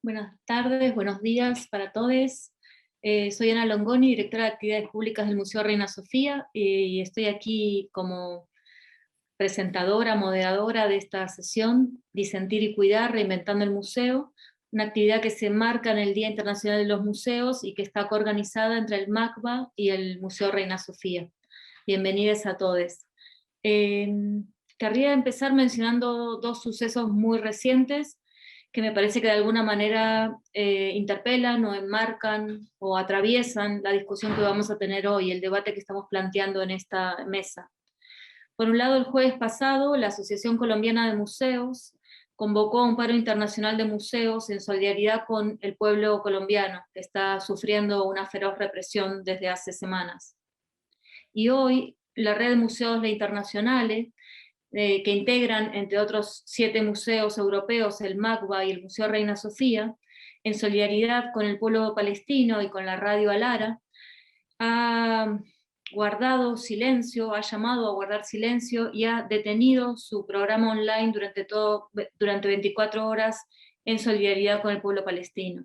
Buenas tardes, buenos días para todos. Soy Ana Longoni, directora de Actividades Públicas del Museo Reina Sofía, y estoy aquí como presentadora, moderadora de esta sesión, Disentir y Cuidar, Reinventando el Museo, una actividad que se enmarca en el Día Internacional de los Museos y que está coorganizada entre el MACBA y el Museo Reina Sofía. Bienvenidos a todos. Querría empezar mencionando dos sucesos muy recientes que me parece que de alguna manera interpelan o enmarcan o atraviesan la discusión que vamos a tener hoy, el debate que estamos planteando en esta mesa. Por un lado, el jueves pasado, la Asociación Colombiana de Museos convocó a un paro internacional de museos en solidaridad con el pueblo colombiano, que está sufriendo una feroz represión desde hace semanas. Y hoy, la red de museos internacionales, que integran, entre otros 7 museos europeos, el MACBA y el Museo Reina Sofía, en solidaridad con el pueblo palestino y con la radio Alara, ha guardado silencio, ha llamado a guardar silencio y ha detenido su programa online durante 24 horas en solidaridad con el pueblo palestino.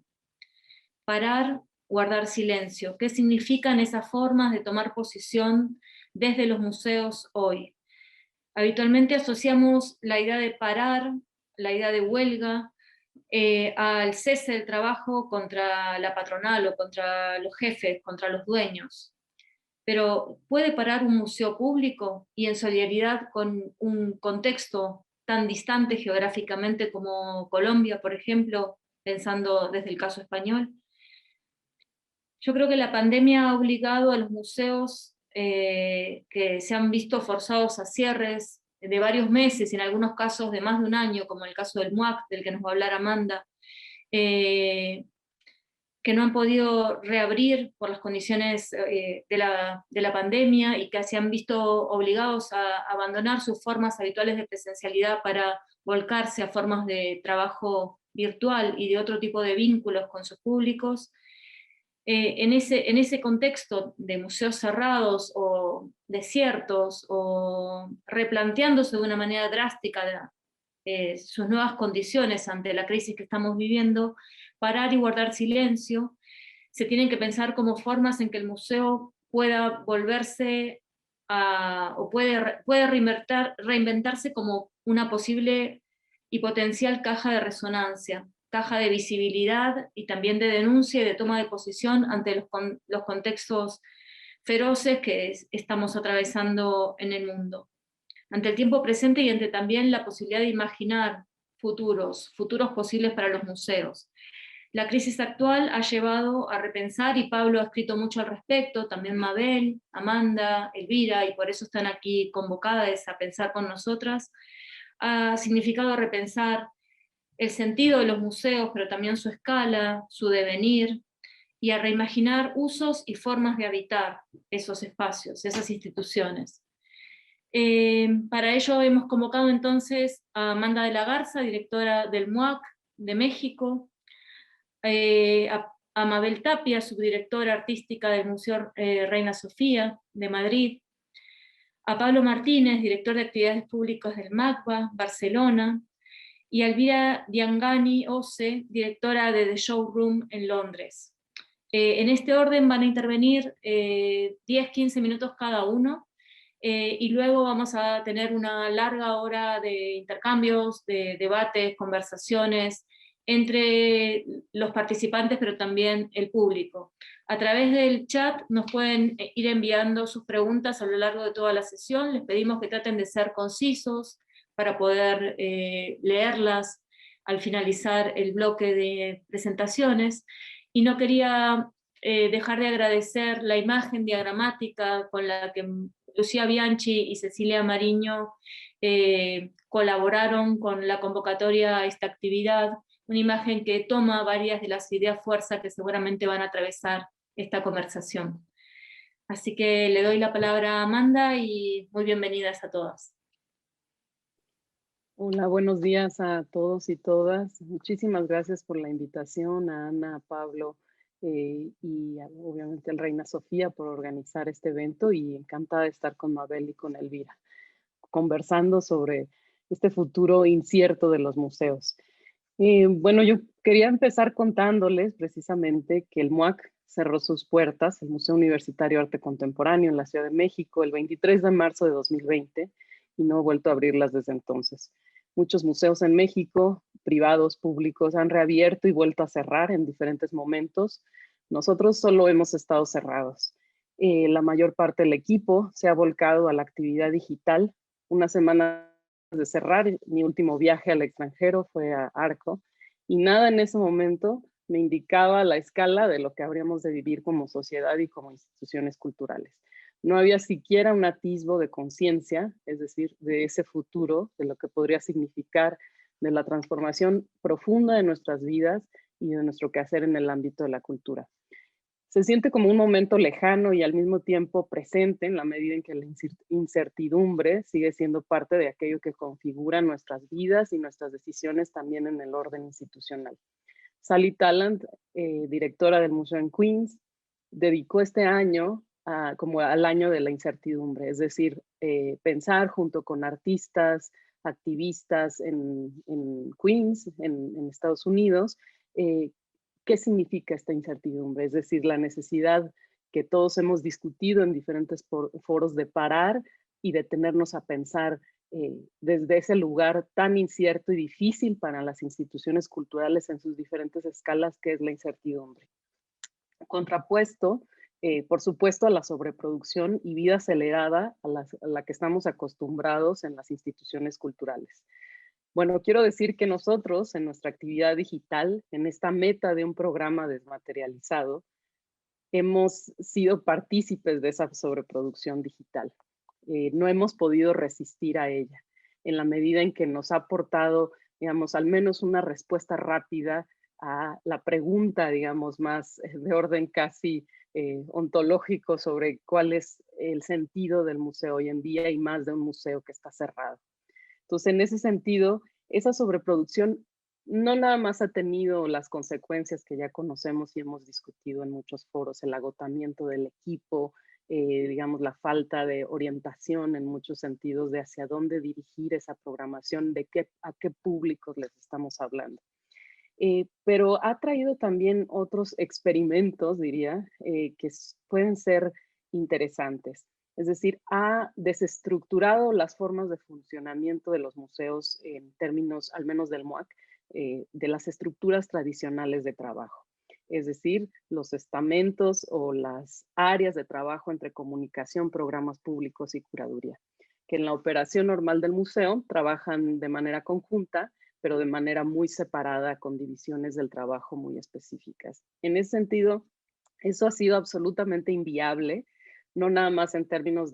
Parar, guardar silencio. ¿Qué significan esas formas de tomar posición desde los museos hoy? Habitualmente asociamos la idea de parar, la idea de huelga, al cese del trabajo contra la patronal o contra los jefes, contra los dueños. Pero ¿puede parar un museo público y en solidaridad con un contexto tan distante geográficamente como Colombia, por ejemplo, pensando desde el caso español? Yo creo que la pandemia ha obligado a los museos que se han visto forzados a cierres de varios meses, y en algunos casos de más de un año, como el caso del MUAC, del que nos va a hablar Amanda, que no han podido reabrir por las condiciones de la pandemia y que se han visto obligados a abandonar sus formas habituales de presencialidad para volcarse a formas de trabajo virtual y de otro tipo de vínculos con sus públicos. En ese contexto de museos cerrados o desiertos o replanteándose de una manera drástica sus nuevas condiciones ante la crisis que estamos viviendo, parar y guardar silencio, se tienen que pensar como formas en que el museo pueda volverse o puede reinventarse como una posible y potencial caja de resonancia, caja de visibilidad y también de denuncia y de toma de posición ante los contextos feroces que estamos atravesando en el mundo. Ante el tiempo presente y ante también la posibilidad de imaginar futuros posibles para los museos. La crisis actual ha llevado a repensar, y Pablo ha escrito mucho al respecto, también Mabel, Amanda, Elvira, y por eso están aquí convocadas a pensar con nosotras, ha significado repensar el sentido de los museos, pero también su escala, su devenir, y a reimaginar usos y formas de habitar esos espacios, esas instituciones. Para ello hemos convocado entonces a Amanda de la Garza, directora del MUAC de México, a Mabel Tapia, subdirectora artística del Museo Reina Sofía de Madrid, a Pablo Martínez, director de actividades públicas del MACBA, Barcelona, y a Elvira Diangani Ose, directora de The Showroom en Londres. En este orden van a intervenir 10-15 minutos cada uno, y luego vamos a tener una larga hora de intercambios, de debates, conversaciones entre los participantes, pero también el público. A través del chat nos pueden ir enviando sus preguntas a lo largo de toda la sesión. Les pedimos que traten de ser concisos para poder leerlas al finalizar el bloque de presentaciones. Y no quería dejar de agradecer la imagen diagramática con la que Lucía Bianchi y Cecilia Mariño colaboraron con la convocatoria a esta actividad, una imagen que toma varias de las ideas fuerza que seguramente van a atravesar esta conversación. Así que le doy la palabra a Amanda y muy bienvenidas a todas. Hola, buenos días a todos y todas. Muchísimas gracias por la invitación, a Ana, a Pablo obviamente al Reina Sofía por organizar este evento, y encantada de estar con Mabel y con Elvira, conversando sobre este futuro incierto de los museos. Bueno, yo quería empezar contándoles precisamente que el MUAC cerró sus puertas, el Museo Universitario de Arte Contemporáneo en la Ciudad de México, el 23 de marzo de 2020 y no ha vuelto a abrirlas desde entonces. Muchos museos en México, privados, públicos, han reabierto y vuelto a cerrar en diferentes momentos. Nosotros solo hemos estado cerrados. La mayor parte del equipo se ha volcado a la actividad digital. Una semana de cerrar, mi último viaje al extranjero fue a Arco y nada en ese momento me indicaba la escala de lo que habríamos de vivir como sociedad y como instituciones culturales. No había siquiera un atisbo de conciencia, es decir, de ese futuro, de lo que podría significar, de la transformación profunda de nuestras vidas y de nuestro quehacer en el ámbito de la cultura. Se siente como un momento lejano y al mismo tiempo presente en la medida en que la incertidumbre sigue siendo parte de aquello que configura nuestras vidas y nuestras decisiones también en el orden institucional. Sally Tallant, directora del Museo en Queens, dedicó este año como al año de la incertidumbre, es decir, pensar junto con artistas, activistas en Queens, en Estados Unidos, qué significa esta incertidumbre, es decir, la necesidad que todos hemos discutido en diferentes foros de parar y detenernos a pensar desde ese lugar tan incierto y difícil para las instituciones culturales en sus diferentes escalas, que es la incertidumbre. Contrapuesto, por supuesto, a la sobreproducción y vida acelerada a la que estamos acostumbrados en las instituciones culturales. Bueno, quiero decir que nosotros en nuestra actividad digital, en esta meta de un programa desmaterializado, hemos sido partícipes de esa sobreproducción digital. No hemos podido resistir a ella, en la medida en que nos ha aportado, digamos, al menos una respuesta rápida a la pregunta, digamos, más de orden casi ontológico sobre cuál es el sentido del museo hoy en día y más de un museo que está cerrado. Entonces, en ese sentido, esa sobreproducción no nada más ha tenido las consecuencias que ya conocemos y hemos discutido en muchos foros, el agotamiento del equipo, digamos, la falta de orientación en muchos sentidos de hacia dónde dirigir esa programación, a qué públicos les estamos hablando. Pero ha traído también otros experimentos, diría, que pueden ser interesantes. Es decir, ha desestructurado las formas de funcionamiento de los museos en términos, al menos del MUAC, de las estructuras tradicionales de trabajo. Es decir, los estamentos o las áreas de trabajo entre comunicación, programas públicos y curaduría, que en la operación normal del museo trabajan de manera conjunta, pero de manera muy separada, con divisiones del trabajo muy específicas. En ese sentido, eso ha sido absolutamente inviable, no nada más en términos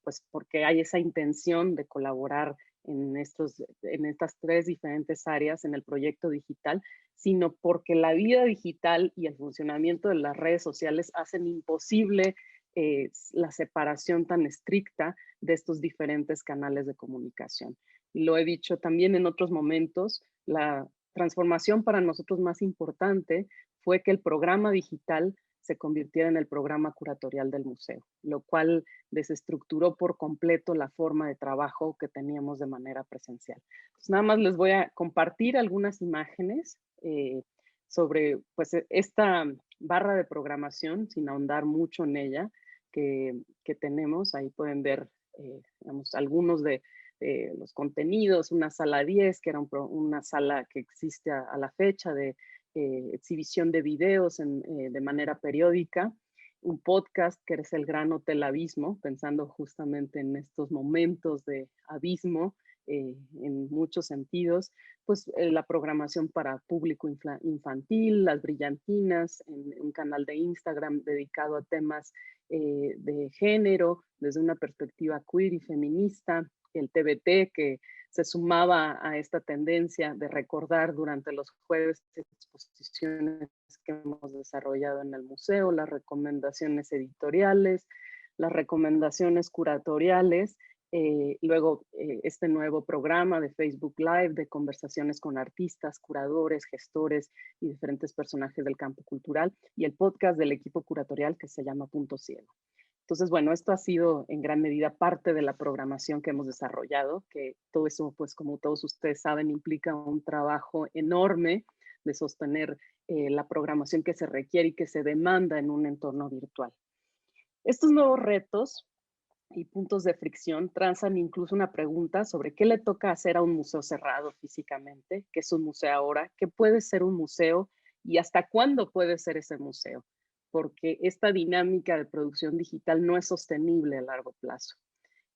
pues porque hay esa intención de colaborar en estas tres diferentes áreas en el proyecto digital, sino porque la vida digital y el funcionamiento de las redes sociales hacen imposible la separación tan estricta de estos diferentes canales de comunicación. Lo he dicho también en otros momentos, la transformación para nosotros más importante fue que el programa digital se convirtiera en el programa curatorial del museo, lo cual desestructuró por completo la forma de trabajo que teníamos de manera presencial. Pues nada más les voy a compartir algunas imágenes sobre pues, esta barra de programación, sin ahondar mucho en ella, que tenemos. Ahí pueden ver digamos, algunos de los contenidos, una sala 10, que era una sala que existe a la fecha de exhibición de videos de manera periódica, un podcast que es el Gran Hotel Abismo, pensando justamente en estos momentos de abismo en muchos sentidos, pues la programación para público infantil, las brillantinas, en un canal de Instagram dedicado a temas de género desde una perspectiva queer y feminista, el TBT que se sumaba a esta tendencia de recordar durante los jueves exposiciones que hemos desarrollado en el museo, las recomendaciones editoriales, las recomendaciones curatoriales, luego este nuevo programa de Facebook Live de conversaciones con artistas, curadores, gestores y diferentes personajes del campo cultural y el podcast del equipo curatorial que se llama Punto Ciego. Entonces, bueno, esto ha sido en gran medida parte de la programación que hemos desarrollado, que todo eso, pues como todos ustedes saben, implica un trabajo enorme de sostener la programación que se requiere y que se demanda en un entorno virtual. Estos nuevos retos y puntos de fricción transan incluso una pregunta sobre qué le toca hacer a un museo cerrado físicamente, qué es un museo ahora, qué puede ser un museo y hasta cuándo puede ser ese museo, porque esta dinámica de producción digital no es sostenible a largo plazo.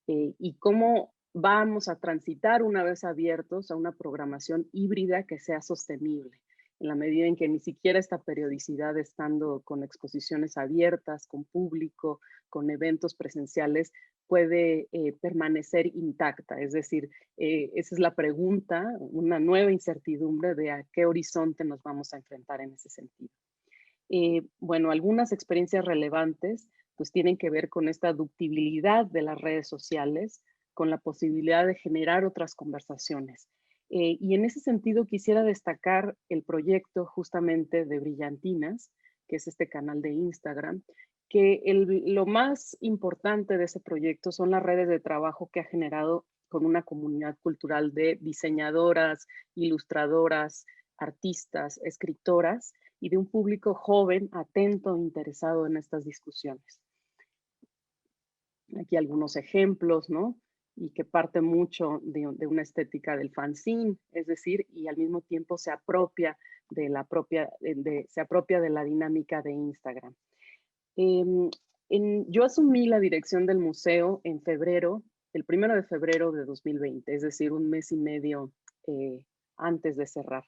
Y cómo vamos a transitar una vez abiertos a una programación híbrida que sea sostenible, en la medida en que ni siquiera esta periodicidad, estando con exposiciones abiertas, con público, con eventos presenciales, puede permanecer intacta. Es decir, esa es la pregunta, una nueva incertidumbre de a qué horizonte nos vamos a enfrentar en ese sentido. Bueno, algunas experiencias relevantes pues tienen que ver con esta ductibilidad de las redes sociales, con la posibilidad de generar otras conversaciones. Y en ese sentido quisiera destacar el proyecto justamente de Brillantinas, que es este canal de Instagram, que lo más importante de ese proyecto son las redes de trabajo que ha generado con una comunidad cultural de diseñadoras, ilustradoras, artistas, escritoras, y de un público joven, atento, interesado en estas discusiones. Aquí algunos ejemplos, ¿no? Y que parte mucho de una estética del fanzine, es decir, y al mismo tiempo se apropia de la dinámica de Instagram. Yo asumí la dirección del museo en febrero, el 1 de febrero de 2020, es decir, un mes y medio antes de cerrar.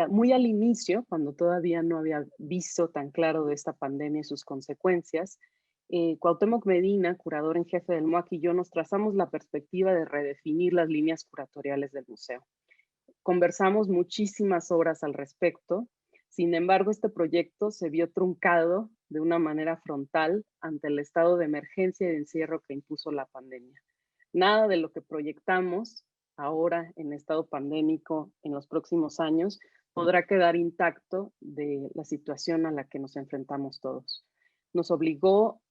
Muy al inicio, cuando todavía no había visto tan claro de esta pandemia y sus consecuencias, Cuauhtémoc Medina, curador en jefe del MUAC, y yo nos trazamos la perspectiva de redefinir las líneas curatoriales del museo. Conversamos muchísimas horas al respecto. Sin embargo, este proyecto se vio truncado de una manera frontal ante el estado de emergencia y de encierro que impuso la pandemia. Nada de lo que proyectamos ahora en estado pandémico en los próximos años podrá quedar intacto de la situación a la que nos enfrentamos todos. Nos obligó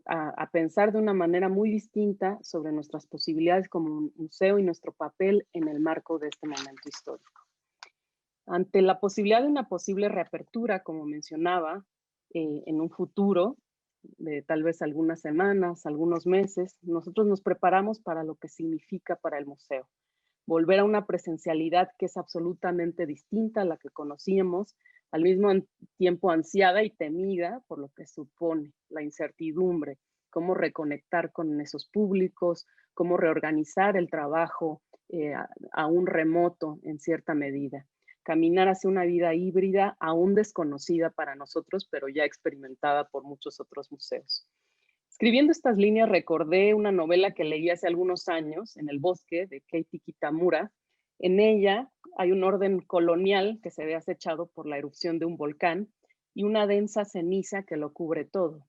a pensar de una manera muy distinta sobre nuestras posibilidades como museo y nuestro papel en el marco de este momento histórico. Ante la posibilidad de una posible reapertura, como mencionaba, en un futuro, de tal vez algunas semanas, algunos meses, nosotros nos preparamos para lo que significa para el museo. Volver a una presencialidad que es absolutamente distinta a la que conocíamos, al mismo tiempo ansiada y temida por lo que supone la incertidumbre, cómo reconectar con esos públicos, cómo reorganizar el trabajo aún remoto en cierta medida. Caminar hacia una vida híbrida aún desconocida para nosotros, pero ya experimentada por muchos otros museos. Escribiendo estas líneas recordé una novela que leí hace algunos años, En el bosque, de Keiki Kitamura. En ella hay un orden colonial que se ve acechado por la erupción de un volcán y una densa ceniza que lo cubre todo,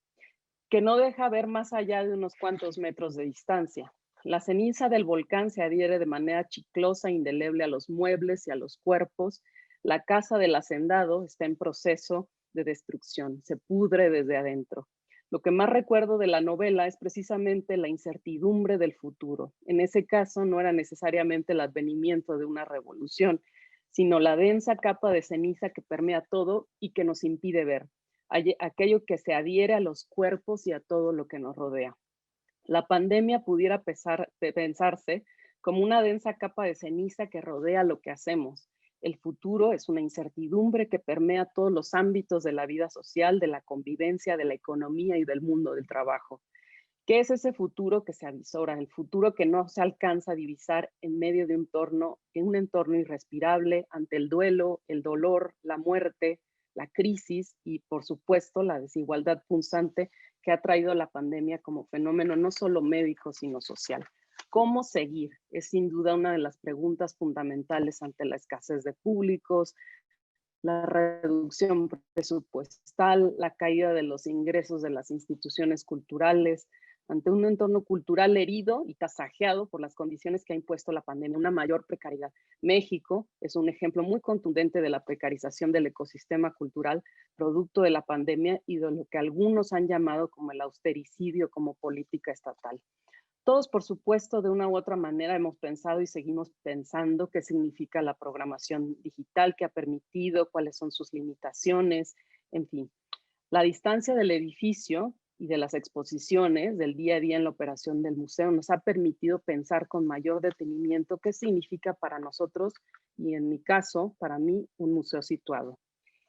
que no deja ver más allá de unos cuantos metros de distancia. La ceniza del volcán se adhiere de manera chiclosa e indeleble a los muebles y a los cuerpos. La casa del hacendado está en proceso de destrucción, se pudre desde adentro. Lo que más recuerdo de la novela es precisamente la incertidumbre del futuro. En ese caso no era necesariamente el advenimiento de una revolución, sino la densa capa de ceniza que permea todo y que nos impide ver, aquello que se adhiere a los cuerpos y a todo lo que nos rodea. La pandemia pudiera pensarse como una densa capa de ceniza que rodea lo que hacemos. El futuro es una incertidumbre que permea todos los ámbitos de la vida social, de la convivencia, de la economía y del mundo del trabajo. ¿Qué es ese futuro que se avisora? El futuro que no se alcanza a divisar en medio de un entorno irrespirable ante el duelo, el dolor, la muerte, la crisis y, por supuesto, la desigualdad punzante que ha traído la pandemia como fenómeno no solo médico, sino social. ¿Cómo seguir? Es sin duda una de las preguntas fundamentales ante la escasez de públicos, la reducción presupuestal, la caída de los ingresos de las instituciones culturales, ante un entorno cultural herido y tasajeado por las condiciones que ha impuesto la pandemia, una mayor precariedad. México es un ejemplo muy contundente de la precarización del ecosistema cultural producto de la pandemia y de lo que algunos han llamado como el austericidio como política estatal. Todos, por supuesto, de una u otra manera hemos pensado y seguimos pensando qué significa la programación digital, qué ha permitido, cuáles son sus limitaciones, en fin. La distancia del edificio y de las exposiciones del día a día en la operación del museo nos ha permitido pensar con mayor detenimiento qué significa para nosotros y, en mi caso, para mí, un museo situado.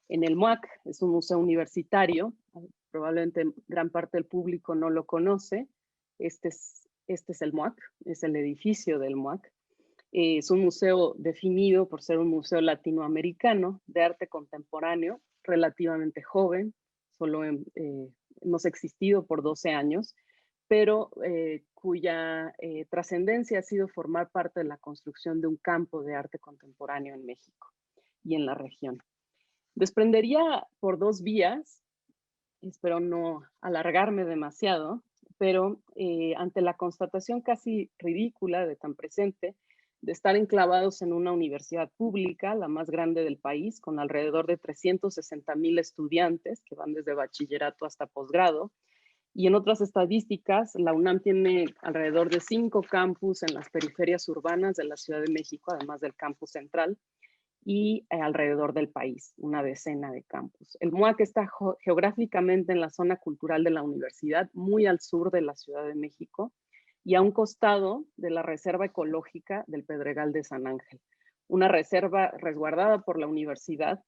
En el MUAC es un museo universitario, probablemente gran parte del público no lo conoce. Este es el MUAC, es el edificio del MUAC. Es un museo definido por ser un museo latinoamericano de arte contemporáneo, relativamente joven, solo hemos existido por 12 años, pero cuya trascendencia ha sido formar parte de la construcción de un campo de arte contemporáneo en México y en la región. Desprendería por dos vías, espero no alargarme demasiado, pero ante la constatación casi ridícula de tan presente, de estar enclavados en una universidad pública, la más grande del país, con alrededor de 360,000 estudiantes que van desde bachillerato hasta posgrado. Y en otras estadísticas, la UNAM tiene alrededor de 5 campus en las periferias urbanas de la Ciudad de México, además del campus central, y alrededor del país, una decena de campus. El MUAC está geográficamente en la zona cultural de la universidad, muy al sur de la Ciudad de México, y a un costado de la Reserva Ecológica del Pedregal de San Ángel, una reserva resguardada por la universidad,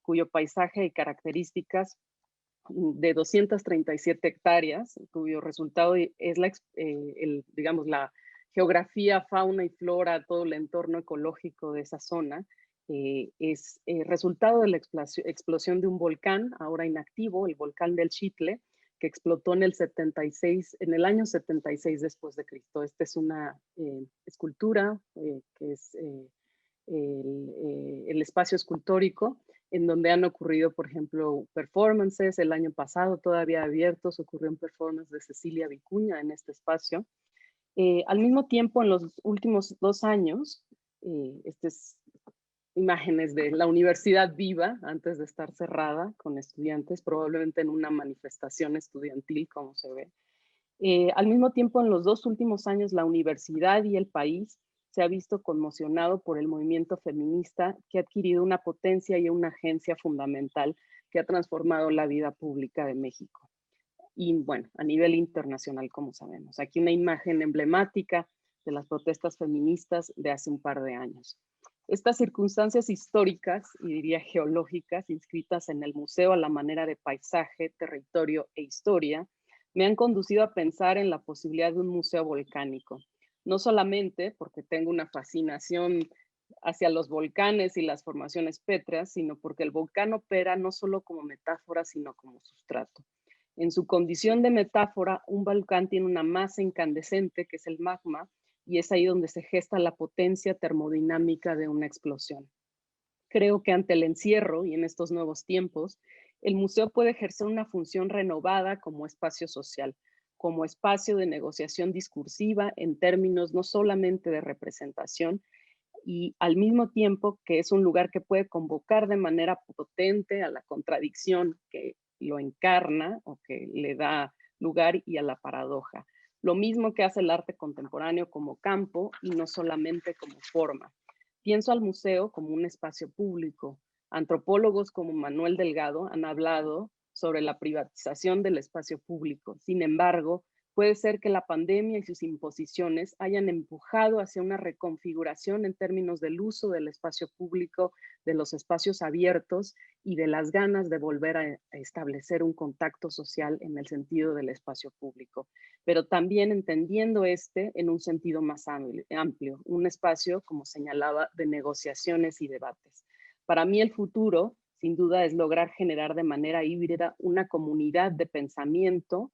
cuyo paisaje y características de 237 hectáreas, cuyo resultado es digamos, la geografía, fauna y flora, todo el entorno ecológico de esa zona, es resultado de la explosión de un volcán, ahora inactivo, el volcán del Chitle, que explotó en el año 76 después de Cristo. Esta es una escultura que es el espacio escultórico, en donde han ocurrido, por ejemplo, performances. El año pasado, todavía abiertos, ocurrió un performance de Cecilia Vicuña en este espacio. Al mismo tiempo, en los últimos 2 años, estas imágenes de la universidad viva, antes de estar cerrada con estudiantes, probablemente en una manifestación estudiantil, como se ve. Al mismo tiempo, en los 2 últimos años, la universidad y el país se ha visto conmocionado por el movimiento feminista que ha adquirido una potencia y una agencia fundamental que ha transformado la vida pública de México. Y bueno, a nivel internacional, como sabemos. Aquí una imagen emblemática de las protestas feministas de hace un par de años. Estas circunstancias históricas y diría geológicas inscritas en el museo a la manera de paisaje, territorio e historia me han conducido a pensar en la posibilidad de un museo volcánico. No solamente porque tengo una fascinación hacia los volcanes y las formaciones pétreas, sino porque el volcán opera no solo como metáfora, sino como sustrato. En su condición de metáfora, un volcán tiene una masa incandescente, que es el magma, y es ahí donde se gesta la potencia termodinámica de una explosión. Creo que ante el encierro y en estos nuevos tiempos, el museo puede ejercer una función renovada como espacio social, como espacio de negociación discursiva en términos no solamente de representación, y al mismo tiempo que es un lugar que puede convocar de manera potente a la contradicción que lo encarna o que le da lugar y a la paradoja. Lo mismo que hace el arte contemporáneo como campo y no solamente como forma. Pienso al museo como un espacio público. Antropólogos como Manuel Delgado han hablado sobre la privatización del espacio público. Sin embargo, puede ser que la pandemia y sus imposiciones hayan empujado hacia una reconfiguración en términos del uso del espacio público, de los espacios abiertos y de las ganas de volver a establecer un contacto social en el sentido del espacio público, pero también entendiendo en un sentido más amplio, un espacio, como señalaba, de negociaciones y debates. Para mí el futuro, sin duda, es lograr generar de manera híbrida una comunidad de pensamiento,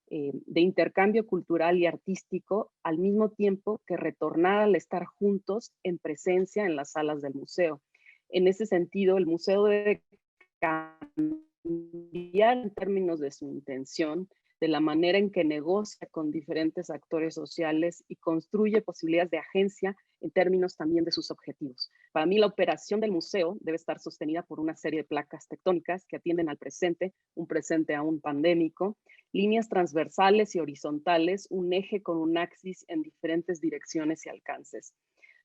de intercambio cultural y artístico, al mismo tiempo que retornar al estar juntos en presencia en las salas del museo. En ese sentido, el museo debe cambiar en términos de su intención, de la manera en que negocia con diferentes actores sociales y construye posibilidades de agencia en términos también de sus objetivos. Para mí, la operación del museo debe estar sostenida por una serie de placas tectónicas que atienden al presente, un presente aún pandémico, líneas transversales y horizontales, un eje con un axis en diferentes direcciones y alcances.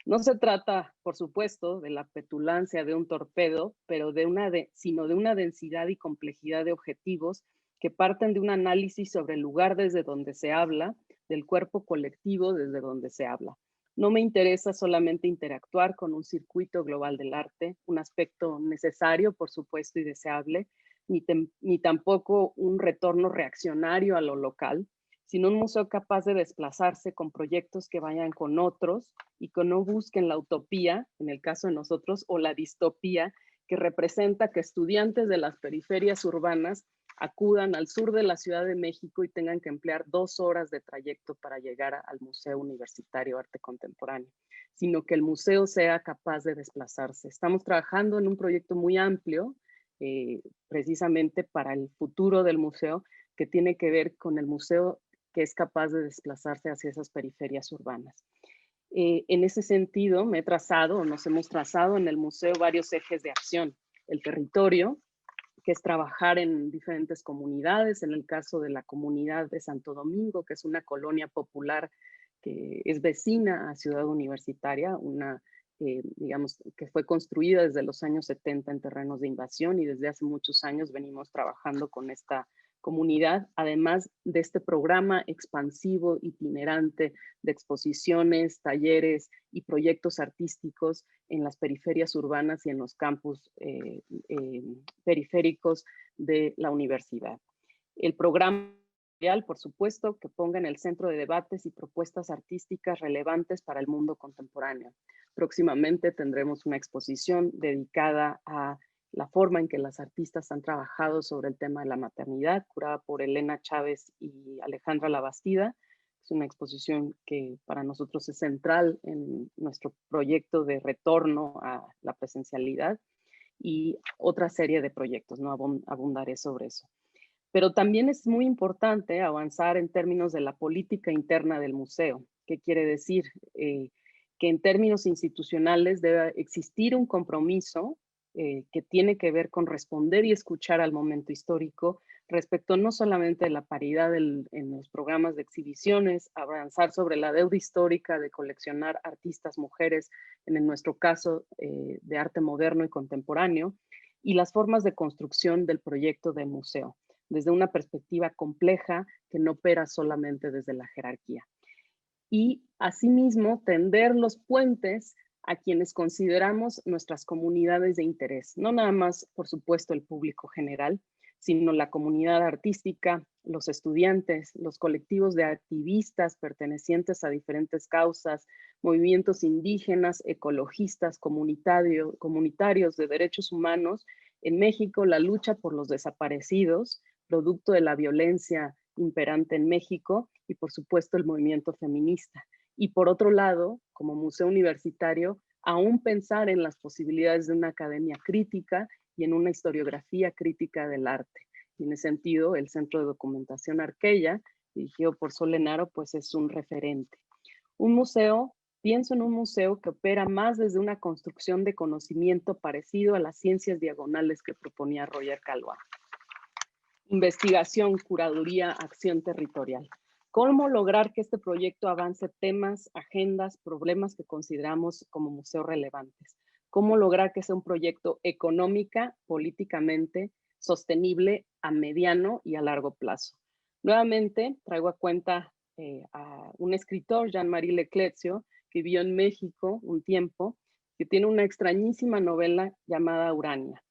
No se trata, por supuesto, de la petulancia de un torpedo, pero sino de una densidad y complejidad de objetivos que parten de un análisis sobre el lugar desde donde se habla, del cuerpo colectivo desde donde se habla. No me interesa solamente interactuar con un circuito global del arte, un aspecto necesario, por supuesto, y deseable, ni tampoco un retorno reaccionario a lo local, sino un museo capaz de desplazarse con proyectos que vayan con otros y que no busquen la utopía, en el caso de nosotros, o la distopía, que representa que estudiantes de las periferias urbanas acudan al sur de la Ciudad de México y tengan que emplear 2 horas de trayecto para llegar al Museo Universitario de Arte Contemporáneo, sino que el museo sea capaz de desplazarse. Estamos trabajando en un proyecto muy amplio, precisamente para el futuro del museo, que tiene que ver con el museo que es capaz de desplazarse hacia esas periferias urbanas. En ese sentido, nos hemos trazado en el museo varios ejes de acción. El territorio, que es trabajar en diferentes comunidades, en el caso de la comunidad de Santo Domingo, que es una colonia popular que es vecina a Ciudad Universitaria, digamos, que fue construida desde los años 70 en terrenos de invasión y desde hace muchos años venimos trabajando con esta comunidad, además de este programa expansivo, itinerante de exposiciones, talleres y proyectos artísticos en las periferias urbanas y en los campus periféricos de la universidad. El programa, por supuesto, que ponga en el centro de debates y propuestas artísticas relevantes para el mundo contemporáneo. Próximamente tendremos una exposición dedicada a la forma en que las artistas han trabajado sobre el tema de la maternidad, curada por Elena Chávez y Alejandra Labastida. Es una exposición que para nosotros es central en nuestro proyecto de retorno a la presencialidad y otra serie de proyectos, no abundaré sobre eso. Pero también es muy importante avanzar en términos de la política interna del museo. ¿Qué quiere decir? Que en términos institucionales debe existir un compromiso que tiene que ver con responder y escuchar al momento histórico respecto no solamente de la paridad en los programas de exhibiciones, avanzar sobre la deuda histórica de coleccionar artistas mujeres, en nuestro caso de arte moderno y contemporáneo, y las formas de construcción del proyecto del museo, desde una perspectiva compleja que no opera solamente desde la jerarquía. Y asimismo, tender los puentes a quienes consideramos nuestras comunidades de interés, no nada más, por supuesto, el público general, sino la comunidad artística, los estudiantes, los colectivos de activistas pertenecientes a diferentes causas, movimientos indígenas, ecologistas, comunitarios de derechos humanos. En México, la lucha por los desaparecidos, producto de la violencia imperante en México, y por supuesto el movimiento feminista. Y por otro lado, como museo universitario, aún pensar en las posibilidades de una academia crítica y en una historiografía crítica del arte. Y en ese sentido, el Centro de Documentación Arqueya, dirigido por Sol Lenaro, pues es un referente. Pienso en un museo que opera más desde una construcción de conocimiento parecido a las ciencias diagonales que proponía Roger Caillois. Investigación, curaduría, acción territorial. ¿Cómo lograr que este proyecto avance temas, agendas, problemas que consideramos como museo relevantes? ¿Cómo lograr que sea un proyecto económica, políticamente sostenible a mediano y a largo plazo? Nuevamente, traigo a cuenta a un escritor, Jean-Marie Leclercq, que vivió en México un tiempo, que tiene una extrañísima novela llamada Urania.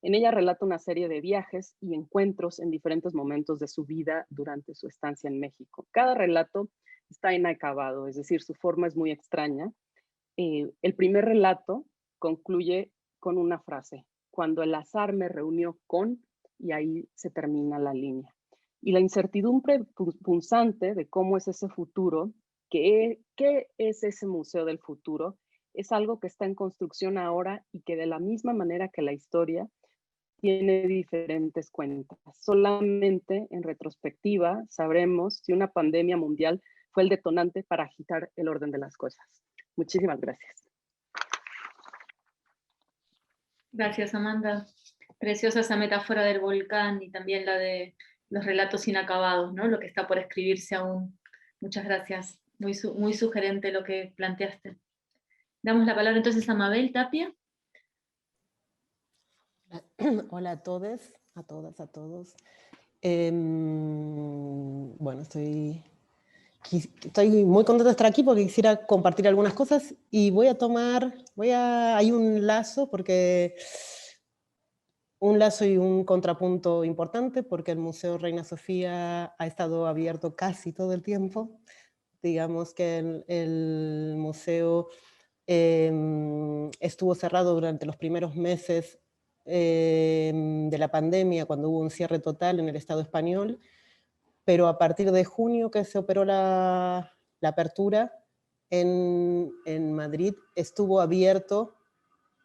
En ella relata una serie de viajes y encuentros en diferentes momentos de su vida durante su estancia en México. Cada relato está inacabado, es decir, su forma es muy extraña. El primer relato concluye con una frase: cuando el azar me reunió con, y ahí se termina la línea. Y la incertidumbre punzante de cómo es ese futuro, qué es ese museo del futuro, es algo que está en construcción ahora y que de la misma manera que la historia, tiene diferentes cuentas. Solamente en retrospectiva sabremos si una pandemia mundial fue el detonante para agitar el orden de las cosas. Muchísimas gracias. Gracias, Amanda. Preciosa esa metáfora del volcán y también la de los relatos inacabados, ¿no? Lo que está por escribirse aún. Muchas gracias. Muy sugerente lo que planteaste. Damos la palabra entonces a Mabel Tapia. Hola a todos, a todas, a todos. Bueno, estoy muy contenta de estar aquí porque quisiera compartir algunas cosas y hay un lazo y un contrapunto importante porque el Museo Reina Sofía ha estado abierto casi todo el tiempo. Digamos que el museo estuvo cerrado durante los primeros meses de la pandemia, cuando hubo un cierre total en el Estado español, pero a partir de junio que se operó la apertura, en Madrid estuvo abierto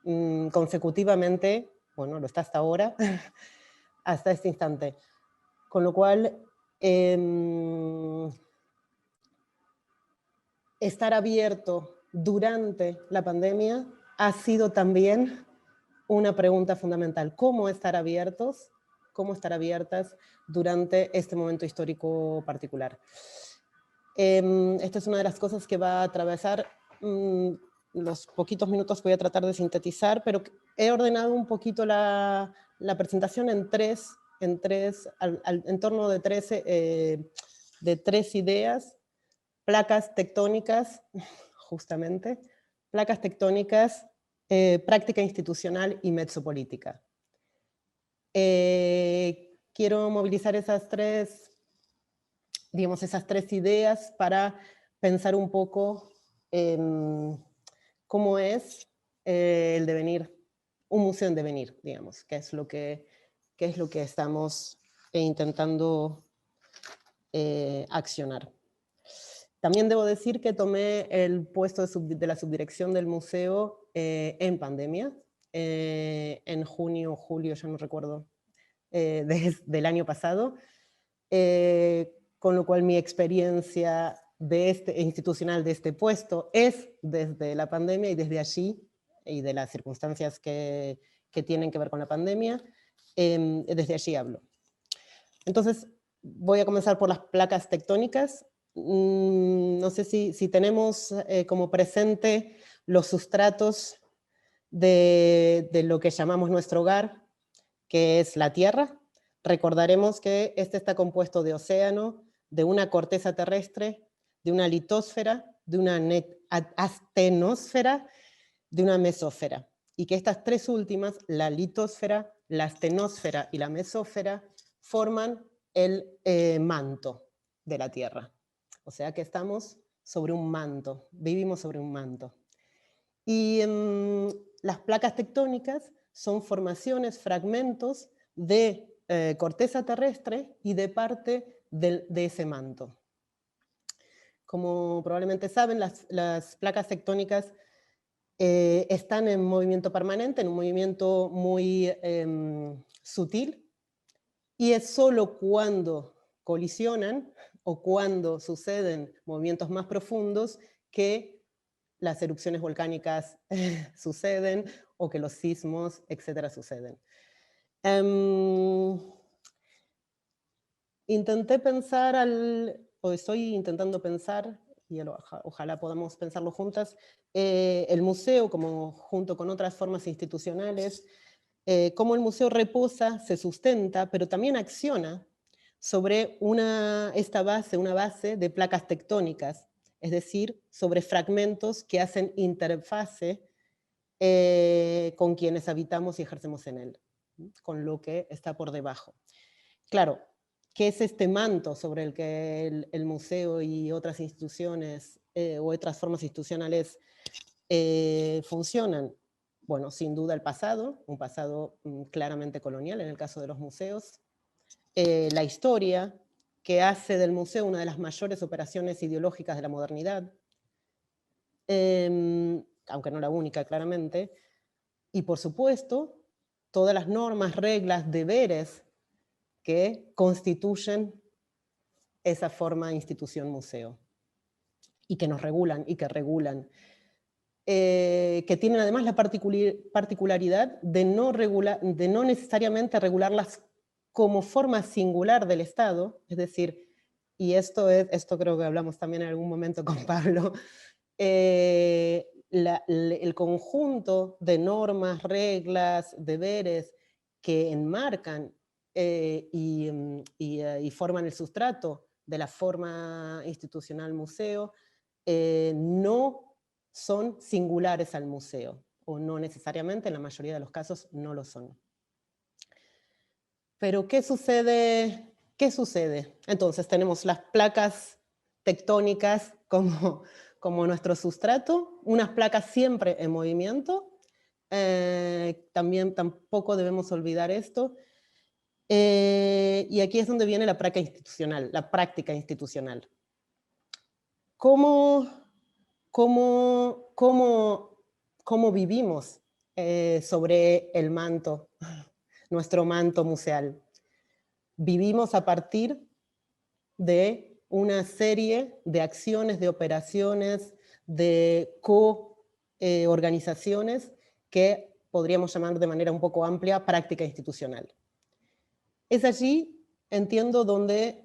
consecutivamente, bueno, lo está hasta ahora, hasta este instante. Con lo cual, estar abierto durante la pandemia ha sido también una pregunta fundamental. ¿Cómo estar abiertos? ¿Cómo estar abiertas durante este momento histórico particular? Esta es una de las cosas que va a atravesar los poquitos minutos que voy a tratar de sintetizar, pero he ordenado un poquito la presentación en torno de tres ideas: placas tectónicas, justamente, placas tectónicas, práctica institucional y mezzopolítica. Quiero movilizar esas tres ideas para pensar un poco cómo es el devenir, un museo en devenir, digamos, qué es lo que estamos intentando accionar. También debo decir que tomé el puesto de la subdirección del museo en pandemia, en junio o julio, ya no recuerdo, del año pasado, con lo cual mi experiencia institucional de este puesto es desde la pandemia y desde allí, y de las circunstancias que tienen que ver con la pandemia, desde allí hablo. Entonces, voy a comenzar por las placas tectónicas. No sé si tenemos como presente los sustratos de lo que llamamos nuestro hogar, que es la Tierra. Recordaremos que este está compuesto de océano, de una corteza terrestre, de una litosfera, de una astenosfera, de una mesósfera. Y que estas tres últimas, la litosfera, la astenosfera y la mesósfera, forman el manto de la Tierra. O sea que estamos sobre un manto, vivimos sobre un manto. Y las placas tectónicas son formaciones, fragmentos de corteza terrestre y de parte de ese manto. Como probablemente saben, las placas tectónicas están en movimiento permanente, en un movimiento muy sutil, y es solo cuando colisionan o cuando suceden movimientos más profundos que las erupciones volcánicas suceden o que los sismos, etcétera, suceden. Estoy intentando pensar, y ojalá podamos pensarlo juntas, el museo junto con otras formas institucionales, cómo el museo reposa, se sustenta, pero también acciona sobre una base de placas tectónicas, es decir, sobre fragmentos que hacen interfase con quienes habitamos y ejercemos en él, con lo que está por debajo. Claro, ¿qué es este manto sobre el que el museo y otras instituciones o otras formas institucionales funcionan? Bueno, sin duda el pasado, un pasado claramente colonial en el caso de los museos, la historia, que hace del museo una de las mayores operaciones ideológicas de la modernidad, aunque no la única, claramente, y por supuesto, todas las normas, reglas, deberes que constituyen esa forma de institución museo y que nos regulan y que regulan. Que tienen además la particularidad de no necesariamente regularlas como forma singular del Estado, es decir, y esto creo que hablamos también en algún momento con Pablo, el conjunto de normas, reglas, deberes que enmarcan y forman el sustrato de la forma institucional museo, no son singulares al museo, o no necesariamente, en la mayoría de los casos no lo son. Pero ¿qué sucede? ¿Qué sucede? Entonces tenemos las placas tectónicas como nuestro sustrato, unas placas siempre en movimiento, también tampoco debemos olvidar esto, y aquí es donde viene la práctica institucional. ¿Cómo vivimos sobre el manto, nuestro manto museal? Vivimos a partir de una serie de acciones, de operaciones, de co-organizaciones que podríamos llamar de manera un poco amplia práctica institucional. Es allí, entiendo, donde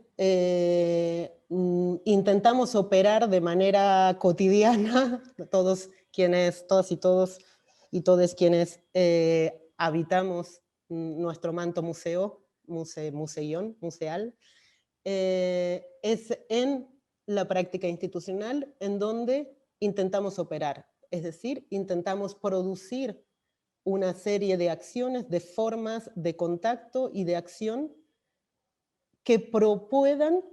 intentamos operar de manera cotidiana, todas y todos y todes quienes habitamos nuestro manto museal, es en la práctica institucional en donde intentamos operar, es decir, intentamos producir una serie de acciones, de formas de contacto y de acción que puedan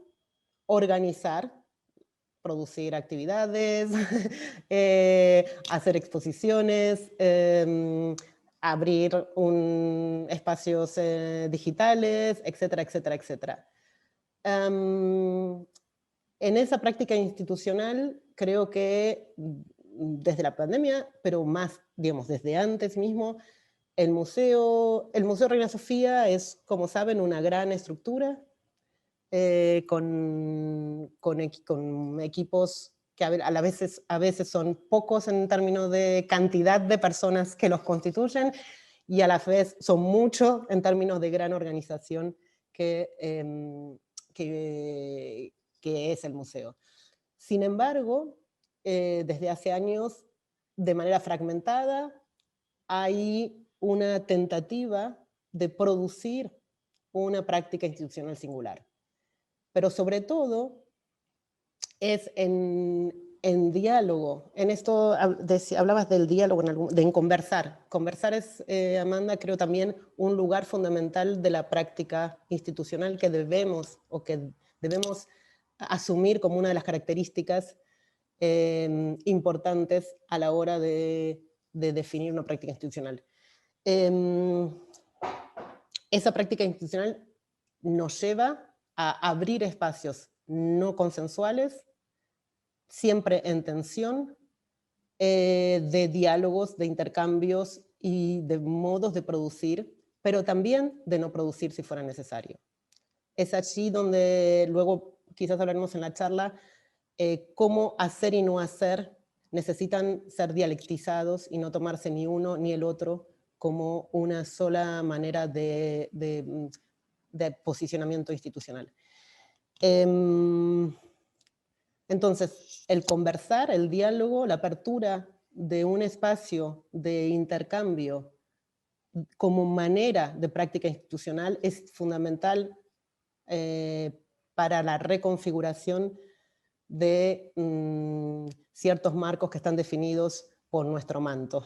organizar, producir actividades, hacer exposiciones, abrir espacios digitales, etcétera, etcétera, etcétera. En esa práctica institucional creo que desde la pandemia, pero más, digamos, desde antes mismo, el Museo Reina Sofía es, como saben, una gran estructura con equipos que a veces son pocos en términos de cantidad de personas que los constituyen y a la vez son muchos en términos de gran organización que es el museo. Sin embargo, desde hace años, de manera fragmentada, hay una tentativa de producir una práctica institucional singular. Pero sobre todo es en diálogo. En esto hablabas del diálogo, en conversar. Conversar es, Amanda, creo también un lugar fundamental de la práctica institucional que debemos asumir como una de las características importantes a la hora de definir una práctica institucional. Esa práctica institucional nos lleva a abrir espacios no consensuales, siempre en tensión, de diálogos, de intercambios y de modos de producir, pero también de no producir si fuera necesario. Es allí donde luego quizás hablaremos en la charla cómo hacer y no hacer necesitan ser dialectizados y no tomarse ni uno ni el otro como una sola manera de posicionamiento institucional. Entonces, el conversar, el diálogo, la apertura de un espacio de intercambio como manera de práctica institucional es fundamental para la reconfiguración de ciertos marcos que están definidos por nuestro manto.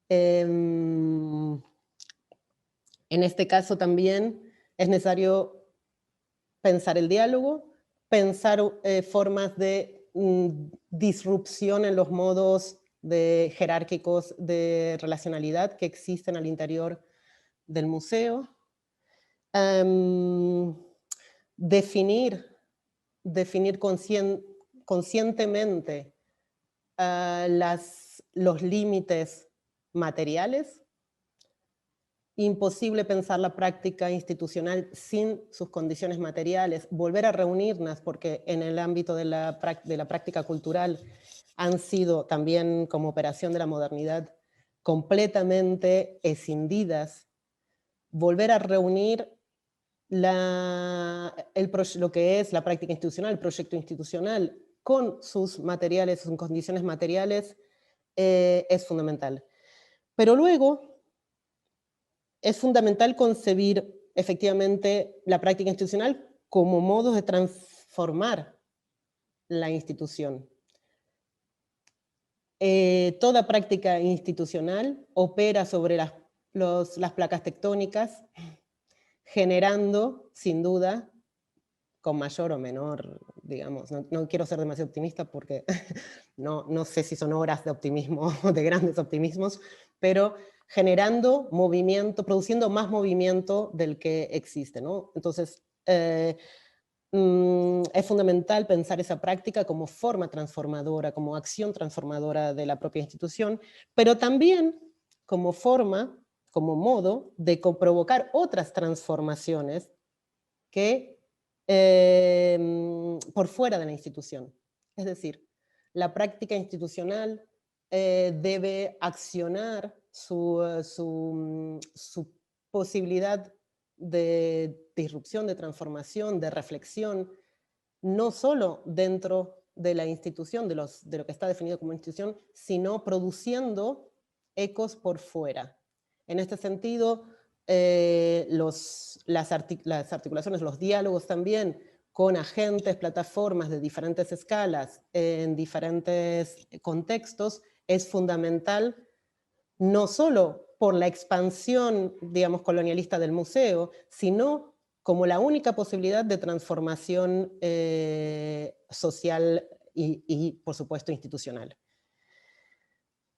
En este caso también es necesario pensar el diálogo, pensar formas de disrupción en los modos jerárquicos de relacionalidad que existen al interior del museo, definir conscientemente los límites materiales, imposible pensar la práctica institucional sin sus condiciones materiales, volver a reunirnos, porque en el ámbito de la práctica cultural han sido también, como operación de la modernidad, completamente escindidas, volver a reunir lo que es la práctica institucional, el proyecto institucional, con sus materiales, sus condiciones materiales, es fundamental. Pero luego es fundamental concebir efectivamente la práctica institucional como modo de transformar la institución. Toda práctica institucional opera sobre las placas tectónicas, generando, sin duda, con mayor o menor, digamos, no quiero ser demasiado optimista porque no sé si son horas de optimismo o de grandes optimismos, pero generando movimiento, produciendo más movimiento del que existe, ¿no? Entonces, es fundamental pensar esa práctica como forma transformadora, como acción transformadora de la propia institución, pero también como forma, como modo de provocar otras transformaciones que por fuera de la institución. Es decir, la práctica institucional debe accionar su posibilidad de disrupción, de transformación, de reflexión, no solo dentro de la institución, de lo que está definido como institución, sino produciendo ecos por fuera. En este sentido, las articulaciones, los diálogos también con agentes, plataformas de diferentes escalas, en diferentes contextos, es fundamental, no solo por la expansión, digamos, colonialista del museo, sino como la única posibilidad de transformación social y, por supuesto, institucional.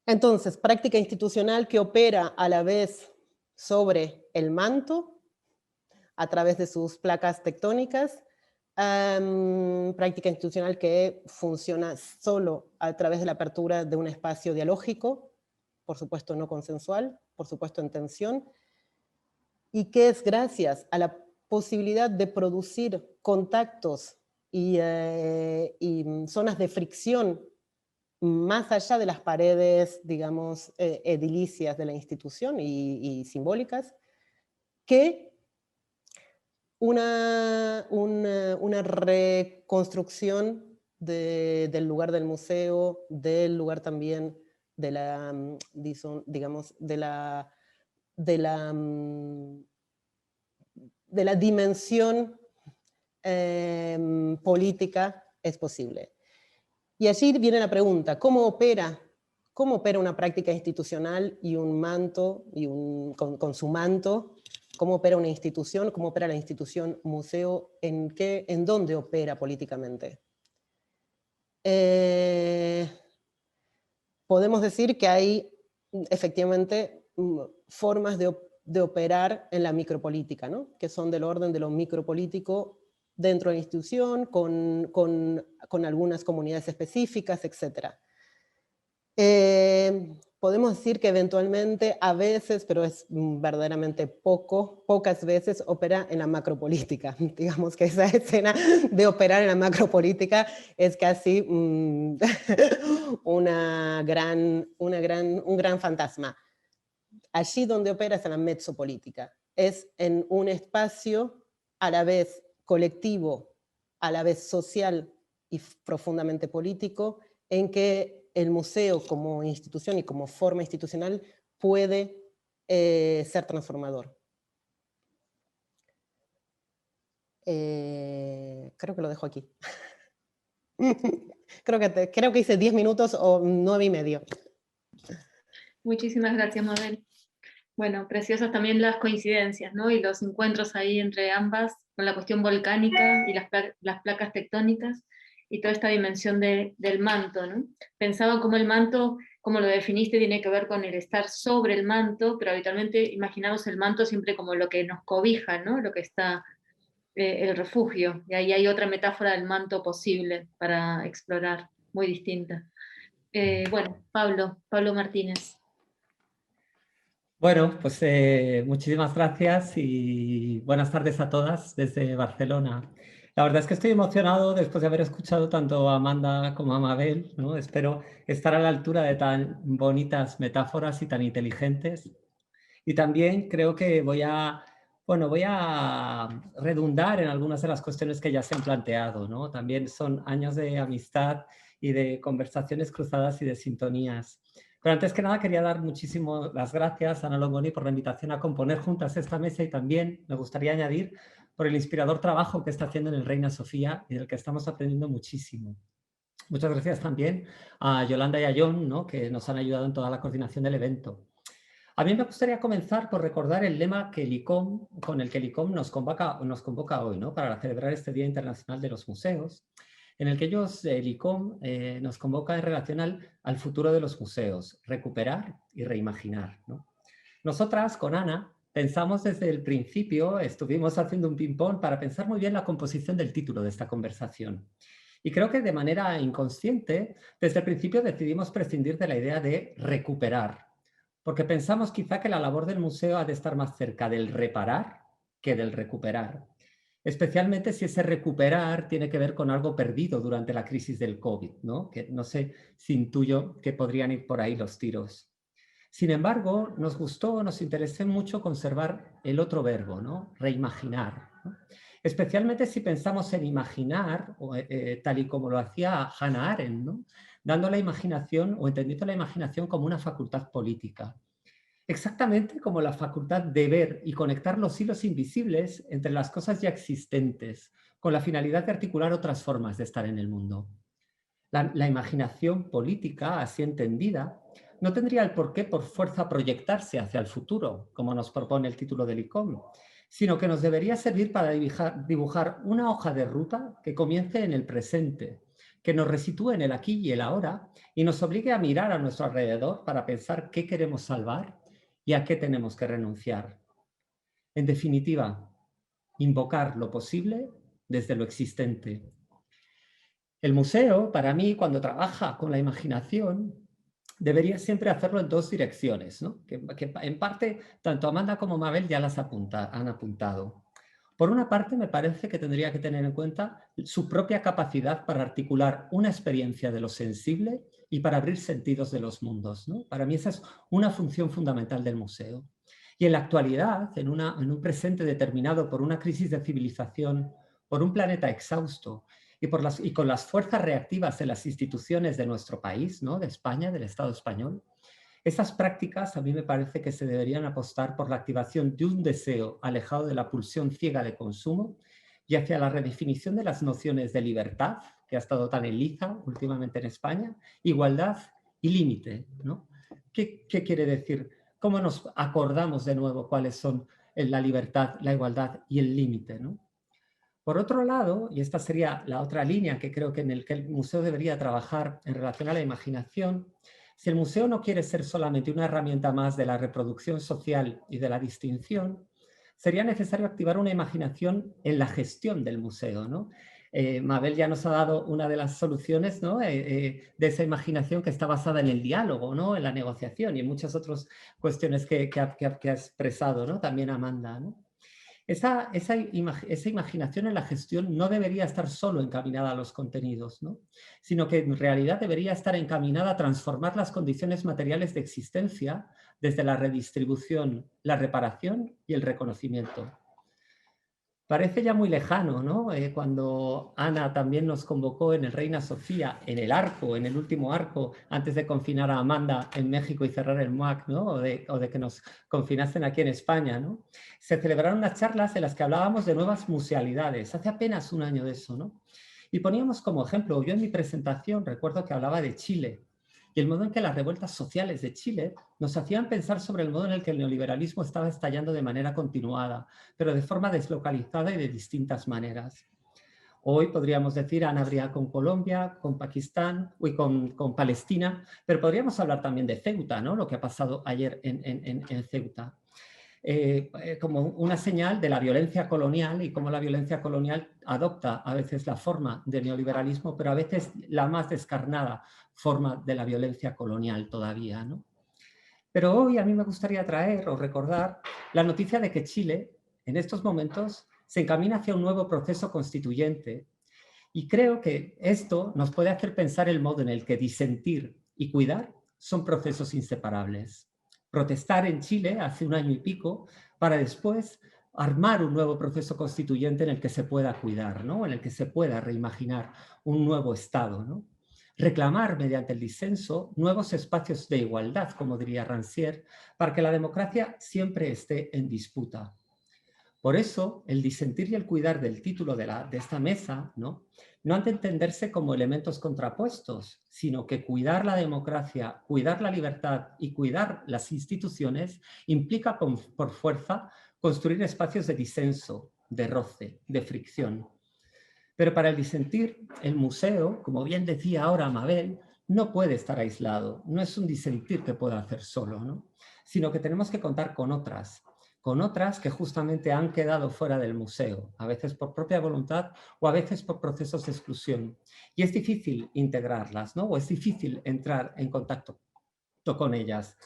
Entonces, práctica institucional que opera a la vez sobre el manto, a través de sus placas tectónicas, práctica institucional que funciona solo a través de la apertura de un espacio dialógico, por supuesto no consensual, por supuesto en tensión, y que es gracias a la posibilidad de producir contactos y zonas de fricción más allá de las paredes, digamos, edilicias de la institución y simbólicas, que una reconstrucción del lugar del museo, del lugar también de la, digamos, de la dimensión política es posible. Y allí viene la pregunta, ¿cómo opera una práctica institucional y un manto, con su manto? ¿Cómo opera una institución? ¿Cómo opera la institución museo? ¿En dónde opera políticamente? Podemos decir que hay efectivamente formas de operar en la micropolítica, ¿no? Que son del orden de lo micropolítico dentro de la institución, con algunas comunidades específicas, etc. Podemos decir que eventualmente, a veces, pero es verdaderamente pocas veces, opera en la macropolítica. Digamos que esa escena de operar en la macropolítica es casi un gran fantasma. Allí donde opera es en la mezzopolítica. Es en un espacio a la vez colectivo, a la vez social y profundamente político, en que el museo como institución y como forma institucional puede ser transformador. Creo que lo dejo aquí. Creo que hice 10 minutos o 9 y medio. Muchísimas gracias, Mabel. Bueno, preciosas también las coincidencias, ¿no? Y los encuentros ahí entre ambas, con la cuestión volcánica y las placas tectónicas, y toda esta dimensión del manto, ¿no? Pensaba cómo el manto, como lo definiste, tiene que ver con el estar sobre el manto, pero habitualmente imaginamos el manto siempre como lo que nos cobija, ¿no? Lo que está, el refugio, y ahí hay otra metáfora del manto posible para explorar, muy distinta. Bueno, Pablo Martínez. Bueno, pues muchísimas gracias y buenas tardes a todas desde Barcelona. La verdad es que estoy emocionado después de haber escuchado tanto a Amanda como a Mabel, ¿no? Espero estar a la altura de tan bonitas metáforas y tan inteligentes. Y también creo que voy a redundar en algunas de las cuestiones que ya se han planteado, ¿no? También son años de amistad y de conversaciones cruzadas y de sintonías. Pero antes que nada quería dar muchísimo las gracias a Ana Longoni por la invitación a componer juntas esta mesa y también me gustaría añadir por el inspirador trabajo que está haciendo en el Reina Sofía y del que estamos aprendiendo muchísimo. Muchas gracias también a Yolanda y a John, ¿no? Que nos han ayudado en toda la coordinación del evento. A mí me gustaría comenzar por recordar el lema que con el que el ICOM nos convoca hoy, ¿no? Para celebrar este Día Internacional de los Museos, en el que el ICOM nos convoca en relación al futuro de los museos, recuperar y reimaginar, ¿no? Nosotras, con Ana, pensamos desde el principio, estuvimos haciendo un ping-pong para pensar muy bien la composición del título de esta conversación. Y creo que de manera inconsciente, desde el principio decidimos prescindir de la idea de recuperar, porque pensamos quizá que la labor del museo ha de estar más cerca del reparar que del recuperar, especialmente si ese recuperar tiene que ver con algo perdido durante la crisis del COVID, ¿no? Que no sé si intuyo que podrían ir por ahí los tiros. Sin embargo, nos interesó mucho conservar el otro verbo, ¿no? Reimaginar, ¿no? Especialmente si pensamos en imaginar, tal y como lo hacía Hannah Arendt, ¿no? Dando la imaginación o entendiendo la imaginación como una facultad política. Exactamente como la facultad de ver y conectar los hilos invisibles entre las cosas ya existentes, con la finalidad de articular otras formas de estar en el mundo. La imaginación política, así entendida, no tendría el porqué por fuerza proyectarse hacia el futuro, como nos propone el título del ICOM, sino que nos debería servir para dibujar una hoja de ruta que comience en el presente, que nos resitúe en el aquí y el ahora y nos obligue a mirar a nuestro alrededor para pensar qué queremos salvar y a qué tenemos que renunciar. En definitiva, invocar lo posible desde lo existente. El museo, para mí, cuando trabaja con la imaginación, debería siempre hacerlo en dos direcciones, ¿no? que en parte tanto Amanda como Mabel ya las han apuntado. Por una parte, me parece que tendría que tener en cuenta su propia capacidad para articular una experiencia de lo sensible y para abrir sentidos de los mundos, ¿no? Para mí esa es una función fundamental del museo. Y en la actualidad, en un presente determinado por una crisis de civilización, por un planeta exhausto y con las fuerzas reactivas de las instituciones de nuestro país, ¿no? De España, del Estado español, esas prácticas a mí me parece que se deberían apostar por la activación de un deseo alejado de la pulsión ciega de consumo y hacia la redefinición de las nociones de libertad, que ha estado tan en liza últimamente en España, igualdad y límite, ¿no? ¿Qué quiere decir? ¿Cómo nos acordamos de nuevo cuáles son la libertad, la igualdad y el límite, ¿no? Por otro lado, y esta sería la otra línea que creo que en el que el museo debería trabajar en relación a la imaginación, si el museo no quiere ser solamente una herramienta más de la reproducción social y de la distinción, sería necesario activar una imaginación en la gestión del museo, ¿no? Mabel ya nos ha dado una de las soluciones, ¿no? De esa imaginación que está basada en el diálogo, ¿no? En la negociación y en muchas otras cuestiones que ha expresado, ¿no? También Amanda, ¿no? Esa imaginación en la gestión no debería estar solo encaminada a los contenidos, ¿no? Sino que en realidad debería estar encaminada a transformar las condiciones materiales de existencia desde la redistribución, la reparación y el reconocimiento. Parece ya muy lejano, ¿no? Cuando Ana también nos convocó en el Reina Sofía, en el último arco, antes de confinar a Amanda en México y cerrar el MUAC, ¿no? O de que nos confinasen aquí en España, ¿no? Se celebraron unas charlas en las que hablábamos de nuevas musealidades, hace apenas un año de eso, ¿no? Y poníamos como ejemplo, yo en mi presentación recuerdo que hablaba de Chile, y el modo en que las revueltas sociales de Chile nos hacían pensar sobre el modo en el que el neoliberalismo estaba estallando de manera continuada, pero de forma deslocalizada y de distintas maneras. Hoy podríamos decir, Ana habría con Colombia, con Pakistán, con Palestina, pero podríamos hablar también de Ceuta, ¿no? Lo que ha pasado ayer en Ceuta. Como una señal de la violencia colonial y cómo la violencia colonial adopta a veces la forma de neoliberalismo, pero a veces la más descarnada forma de la violencia colonial todavía, ¿no? Pero hoy a mí me gustaría traer o recordar la noticia de que Chile, en estos momentos, se encamina hacia un nuevo proceso constituyente. Y creo que esto nos puede hacer pensar el modo en el que disentir y cuidar son procesos inseparables. Protestar en Chile hace un año y pico para después armar un nuevo proceso constituyente en el que se pueda cuidar, ¿no? En el que se pueda reimaginar un nuevo Estado, ¿no? Reclamar mediante el disenso nuevos espacios de igualdad, como diría Rancière, para que la democracia siempre esté en disputa. Por eso, el disentir y el cuidar del título de esta mesa, ¿no? No han de entenderse como elementos contrapuestos, sino que cuidar la democracia, cuidar la libertad y cuidar las instituciones implica por fuerza construir espacios de disenso, de roce, de fricción. Pero para el disentir, el museo, como bien decía ahora Mabel, no puede estar aislado. No es un disentir que pueda hacer solo, ¿no? Sino que tenemos que contar con otras que justamente han quedado fuera del museo, a veces por propia voluntad o a veces por procesos de exclusión. Y es difícil integrarlas, ¿no? O es difícil entrar en contacto con ellas.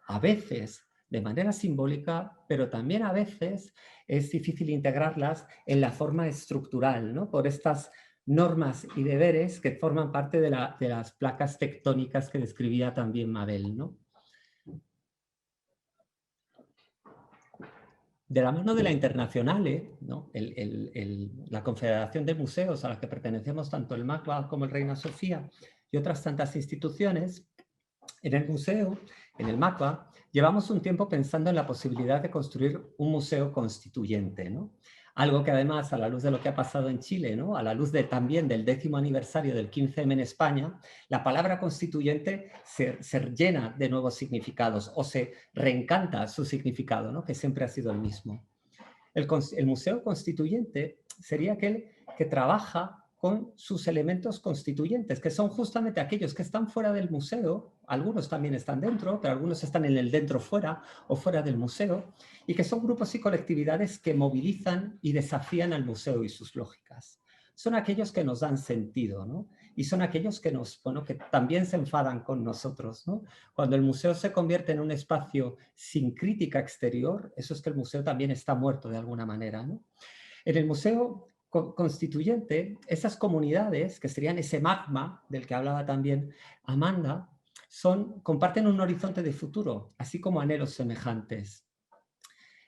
A veces de manera simbólica, pero también a veces es difícil integrarlas en la forma estructural, ¿no? Por estas normas y deberes que forman parte de las placas tectónicas que describía también Mabel, ¿no? De la mano de la Internazionale, ¿no? La Confederación de Museos a la que pertenecemos tanto el MACBA como el Reina Sofía y otras tantas instituciones, en el museo, en el MACBA, llevamos un tiempo pensando en la posibilidad de construir un museo constituyente, ¿no? Algo que además, a la luz de lo que ha pasado en Chile, ¿no? A la luz también del 10º aniversario del 15M en España, la palabra constituyente se llena de nuevos significados o se reencanta su significado, ¿no? Que siempre ha sido el mismo. El museo constituyente sería aquel que trabaja con sus elementos constituyentes, que son justamente aquellos que están fuera del museo, algunos también están dentro, pero algunos están en el dentro-fuera o fuera del museo, y que son grupos y colectividades que movilizan y desafían al museo y sus lógicas. Son aquellos que nos dan sentido, ¿no? Y son aquellos que que también se enfadan con nosotros, ¿no? Cuando el museo se convierte en un espacio sin crítica exterior, eso es que el museo también está muerto de alguna manera, ¿no? En el museo constituyente, esas comunidades, que serían ese magma del que hablaba también Amanda, comparten un horizonte de futuro, así como anhelos semejantes.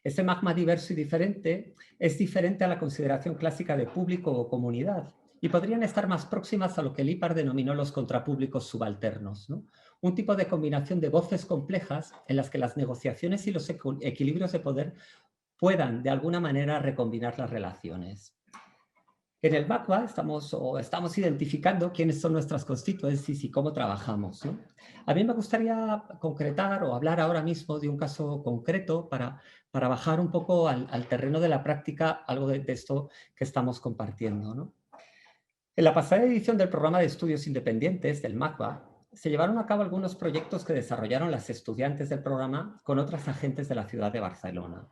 Ese magma diverso y diferente es diferente a la consideración clásica de público o comunidad, y podrían estar más próximas a lo que Lippard denominó los contrapúblicos subalternos, ¿no? Un tipo de combinación de voces complejas en las que las negociaciones y los equilibrios de poder puedan de alguna manera recombinar las relaciones. En el MACBA estamos identificando quiénes son nuestras constituencies y cómo trabajamos, ¿no? A mí me gustaría concretar o hablar ahora mismo de un caso concreto para bajar un poco al terreno de la práctica algo de esto que estamos compartiendo, ¿no? En la pasada edición del programa de estudios independientes del MACBA se llevaron a cabo algunos proyectos que desarrollaron las estudiantes del programa con otras agentes de la ciudad de Barcelona.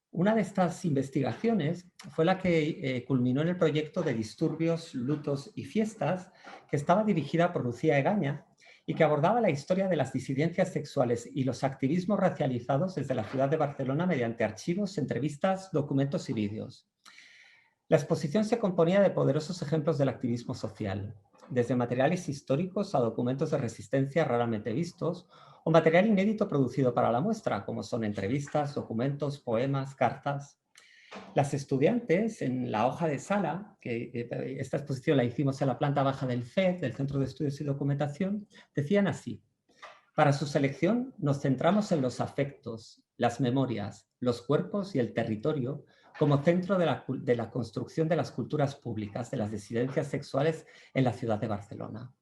Una de estas investigaciones fue la que culminó en el proyecto de disturbios, lutos y fiestas, que estaba dirigida por Lucía Egaña y que abordaba la historia de las disidencias sexuales y los activismos racializados desde la ciudad de Barcelona mediante archivos, entrevistas, documentos y vídeos. La exposición se componía de poderosos ejemplos del activismo social, desde materiales históricos a documentos de resistencia raramente vistos, o material inédito producido para la muestra, como son entrevistas, documentos, poemas, cartas. Las estudiantes, en la hoja de sala, que esta exposición la hicimos en la planta baja del CED, del Centro de Estudios y Documentación, decían así: para su selección nos centramos en los afectos, las memorias, los cuerpos y el territorio como centro de la construcción de las culturas públicas de las disidencias sexuales en la ciudad de Barcelona.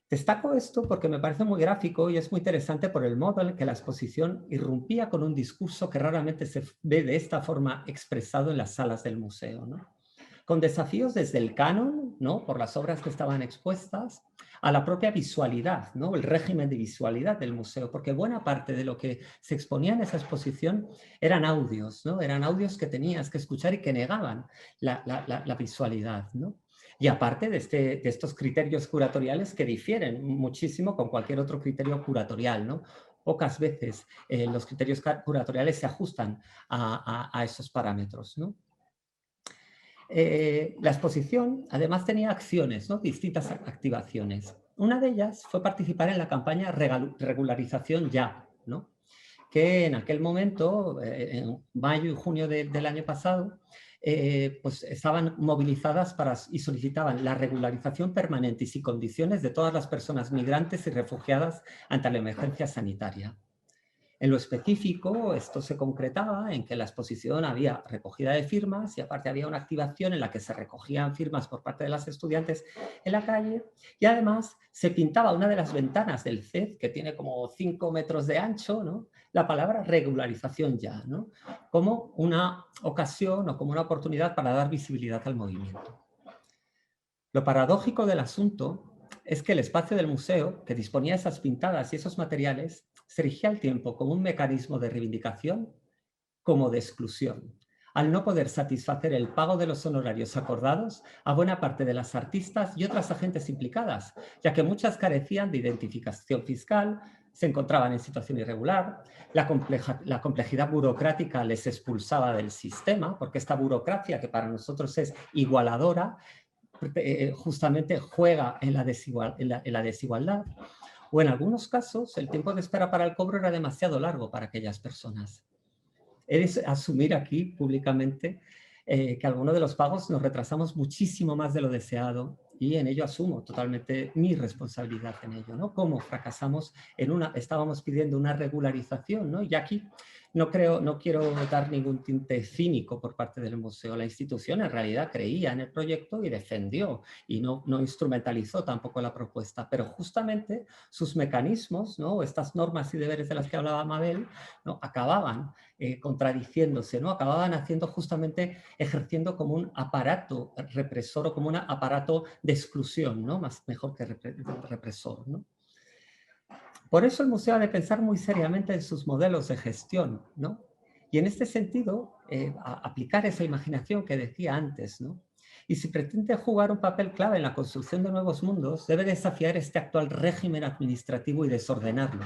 Destaco esto porque me parece muy gráfico y es muy interesante por el modo en el que la exposición irrumpía con un discurso que raramente se ve de esta forma expresado en las salas del museo, ¿no? Con desafíos desde el canon, ¿no? Por las obras que estaban expuestas, a la propia visualidad, ¿no? El régimen de visualidad del museo, porque buena parte de lo que se exponía en esa exposición eran audios, ¿no? Eran audios que tenías que escuchar y que negaban la visualidad, ¿no? Y aparte de estos criterios curatoriales que difieren muchísimo con cualquier otro criterio curatorial, ¿no? pocas veces los criterios curatoriales se ajustan a esos parámetros, ¿no? La exposición además tenía acciones, ¿no? Distintas activaciones. Una de ellas fue participar en la campaña Regularización Ya, ¿no? Que en aquel momento, en mayo y junio del año pasado, pues estaban movilizadas y solicitaban la regularización permanente y sin condiciones de todas las personas migrantes y refugiadas ante la emergencia sanitaria. En lo específico, esto se concretaba en que en la exposición había recogida de firmas y aparte había una activación en la que se recogían firmas por parte de las estudiantes en la calle y además se pintaba una de las ventanas del CED, que tiene como 5 metros de ancho, ¿no? La palabra regularización ya, ¿no? Como una ocasión o como una oportunidad para dar visibilidad al movimiento. Lo paradójico del asunto es que el espacio del museo, que disponía de esas pintadas y esos materiales, se erigía al tiempo como un mecanismo de reivindicación como de exclusión, al no poder satisfacer el pago de los honorarios acordados a buena parte de las artistas y otras agentes implicadas, ya que muchas carecían de identificación fiscal, se encontraban en situación irregular, la complejidad burocrática les expulsaba del sistema, porque esta burocracia, que para nosotros es igualadora, justamente juega en la desigualdad, o en algunos casos el tiempo de espera para el cobro era demasiado largo para aquellas personas. He de asumir aquí públicamente que algunos de los pagos nos retrasamos muchísimo más de lo deseado y en ello asumo totalmente mi responsabilidad en ello, ¿no? Cómo fracasamos estábamos pidiendo una regularización, ¿no? Y aquí no quiero dar ningún tinte cínico por parte del museo. La institución en realidad creía en el proyecto y defendió y no instrumentalizó tampoco la propuesta, pero justamente sus mecanismos, ¿no? Estas normas y deberes de las que hablaba Mabel, ¿no? Acababan contradiciéndose, ¿no? Acababan ejerciendo como un aparato represor o como un aparato de exclusión, ¿no? Mejor que represor, ¿no? Por eso el museo ha de pensar muy seriamente en sus modelos de gestión, ¿no? Y en este sentido, aplicar esa imaginación que decía antes, ¿no? Y si pretende jugar un papel clave en la construcción de nuevos mundos, debe desafiar este actual régimen administrativo y desordenarlo,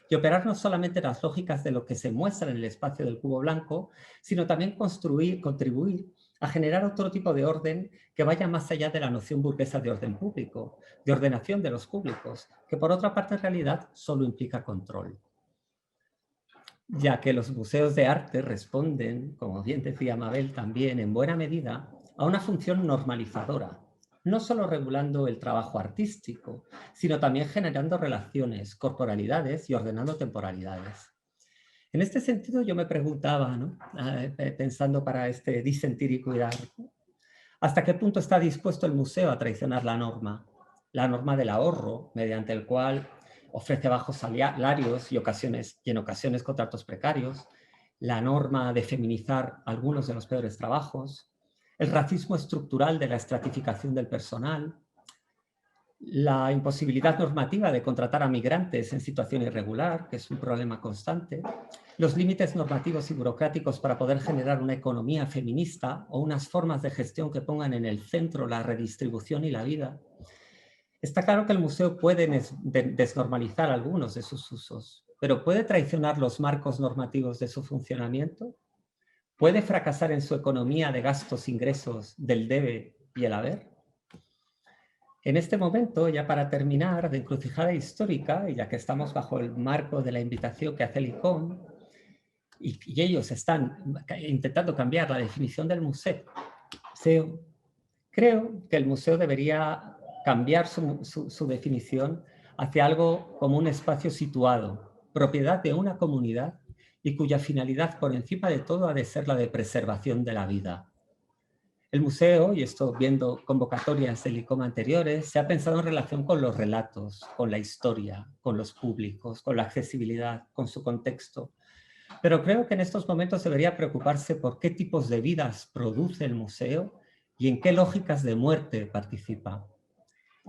y operar no solamente las lógicas de lo que se muestra en el espacio del cubo blanco, sino también contribuir a generar otro tipo de orden que vaya más allá de la noción burguesa de orden público, de ordenación de los públicos, que por otra parte en realidad solo implica control. Ya que los museos de arte responden, como bien decía Mabel también, en buena medida, a una función normalizadora, no solo regulando el trabajo artístico, sino también generando relaciones, corporalidades y ordenando temporalidades. En este sentido yo me preguntaba, ¿no? Pensando para este disentir y cuidar, ¿hasta qué punto está dispuesto el museo a traicionar la norma del ahorro, mediante el cual ofrece bajos salarios y en ocasiones contratos precarios, la norma de feminizar algunos de los peores trabajos, el racismo estructural de la estratificación del personal, la imposibilidad normativa de contratar a migrantes en situación irregular, que es un problema constante, los límites normativos y burocráticos para poder generar una economía feminista o unas formas de gestión que pongan en el centro la redistribución y la vida. Está claro que el museo puede desnormalizar algunos de sus usos, pero ¿puede traicionar los marcos normativos de su funcionamiento? ¿Puede fracasar en su economía de gastos-ingresos del debe y el haber? En este momento, ya para terminar, de encrucijada histórica, y ya que estamos bajo el marco de la invitación que hace el ICOM, y ellos están intentando cambiar la definición del museo, creo que el museo debería cambiar su definición hacia algo como un espacio situado, propiedad de una comunidad y cuya finalidad por encima de todo ha de ser la de preservación de la vida. El museo, y esto viendo convocatorias del ICOM anteriores, se ha pensado en relación con los relatos, con la historia, con los públicos, con la accesibilidad, con su contexto. Pero creo que en estos momentos debería preocuparse por qué tipos de vidas produce el museo y en qué lógicas de muerte participa.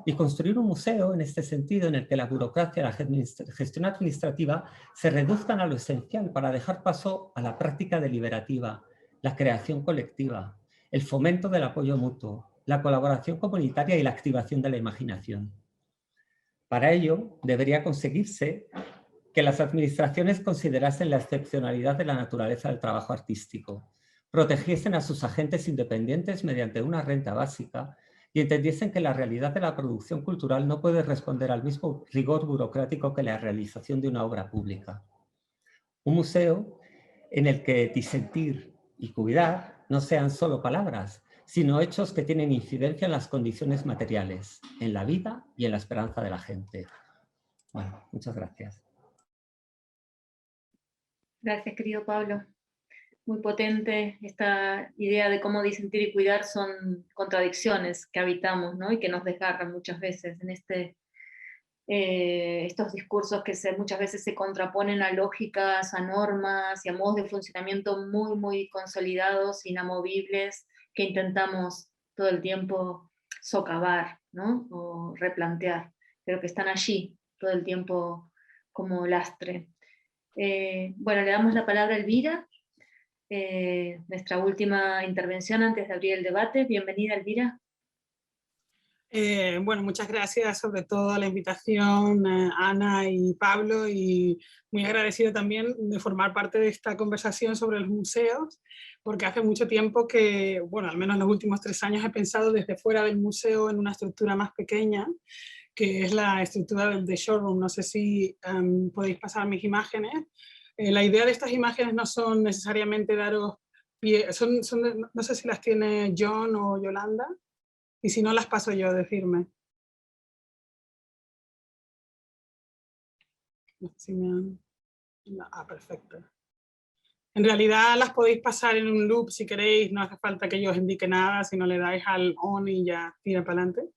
Y construir un museo en este sentido en el que la burocracia y la gestión administrativa se reduzcan a lo esencial para dejar paso a la práctica deliberativa, la creación colectiva, el fomento del apoyo mutuo, la colaboración comunitaria y la activación de la imaginación. Para ello, debería conseguirse que las administraciones considerasen la excepcionalidad de la naturaleza del trabajo artístico, protegiesen a sus agentes independientes mediante una renta básica y entendiesen que la realidad de la producción cultural no puede responder al mismo rigor burocrático que la realización de una obra pública. Un museo en el que disentir y cuidar no sean solo palabras, sino hechos que tienen incidencia en las condiciones materiales, en la vida y en la esperanza de la gente. Bueno, muchas gracias. Gracias, querido Pablo. Muy potente esta idea de cómo disentir y cuidar son contradicciones que habitamos, ¿no? Y que nos desgarran muchas veces en estos discursos que muchas veces se contraponen a lógicas, a normas y a modos de funcionamiento muy, muy consolidados, inamovibles, que intentamos todo el tiempo socavar, ¿no? O replantear, pero que están allí todo el tiempo como lastre. Bueno, le damos la palabra a Elvira, nuestra última intervención antes de abrir el debate. Bienvenida, Elvira. Bueno, muchas gracias sobre todo a la invitación, Ana y Pablo, y muy agradecido también de formar parte de esta conversación sobre los museos, porque hace mucho tiempo que, bueno, al menos en los últimos 3 años he pensado desde fuera del museo en una estructura más pequeña, que es la estructura del The Showroom. No sé si podéis pasar mis imágenes. La idea de estas imágenes no son necesariamente daros pie, no sé si las tiene John o Yolanda. Y si no, las paso yo a decirme. Si perfecto. En realidad las podéis pasar en un loop si queréis, no hace falta que yo os indique nada, si no le dais al on y ya tira para adelante.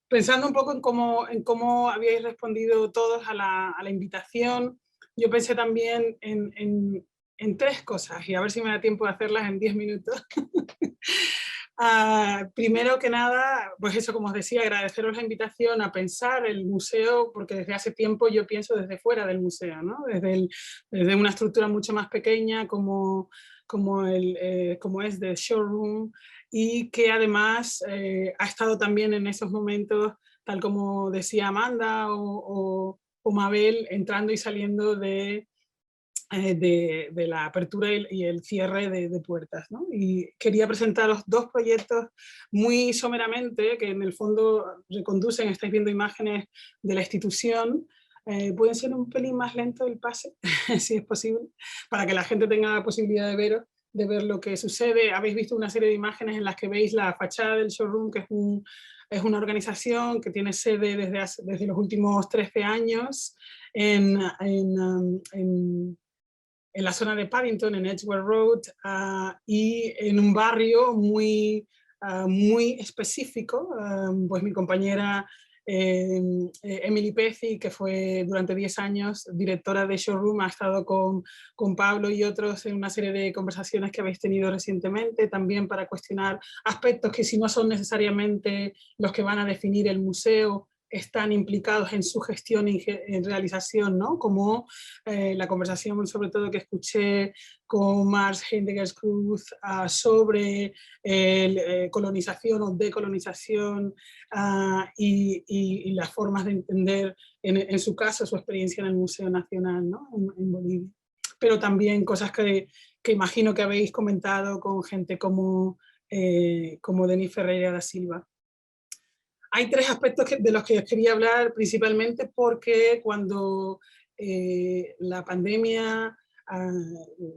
Pensando un poco en cómo habíais respondido todos a la invitación, yo pensé también en 3 cosas, y a ver si me da tiempo de hacerlas en 10 minutos. Primero que nada, pues eso, como os decía, agradeceros la invitación a pensar el museo, porque desde hace tiempo yo pienso desde fuera del museo, ¿no? Desde una estructura mucho más pequeña como es The Showroom, y que además ha estado también en esos momentos, tal como decía Amanda o Mabel, entrando y saliendo de la apertura y el cierre de puertas, ¿no? Y quería presentaros 2 proyectos muy someramente, que en el fondo reconducen, estáis viendo imágenes de la institución. Pueden ser un pelín más lento el pase, si es posible, para que la gente tenga la posibilidad de ver lo que sucede. Habéis visto una serie de imágenes en las que veis la fachada del showroom, que es una organización que tiene sede desde los últimos 13 años en la zona de Paddington, en Edgware Road, y en un barrio muy específico. Pues mi compañera Emily Pezzi, que fue durante 10 años directora de Showroom, ha estado con Pablo y otros en una serie de conversaciones que habéis tenido recientemente, también para cuestionar aspectos que, si no son necesariamente los que van a definir el museo, están implicados en su gestión y en realización, ¿no? Como la conversación sobre todo que escuché con Mars Heidegger Cruz sobre colonización o decolonización y las formas de entender, en su caso, su experiencia en el Museo Nacional, ¿no? en Bolivia. Pero también cosas que imagino que habéis comentado con gente como Denis Ferreira da Silva. Hay 3 aspectos de los que os quería hablar, principalmente porque cuando la pandemia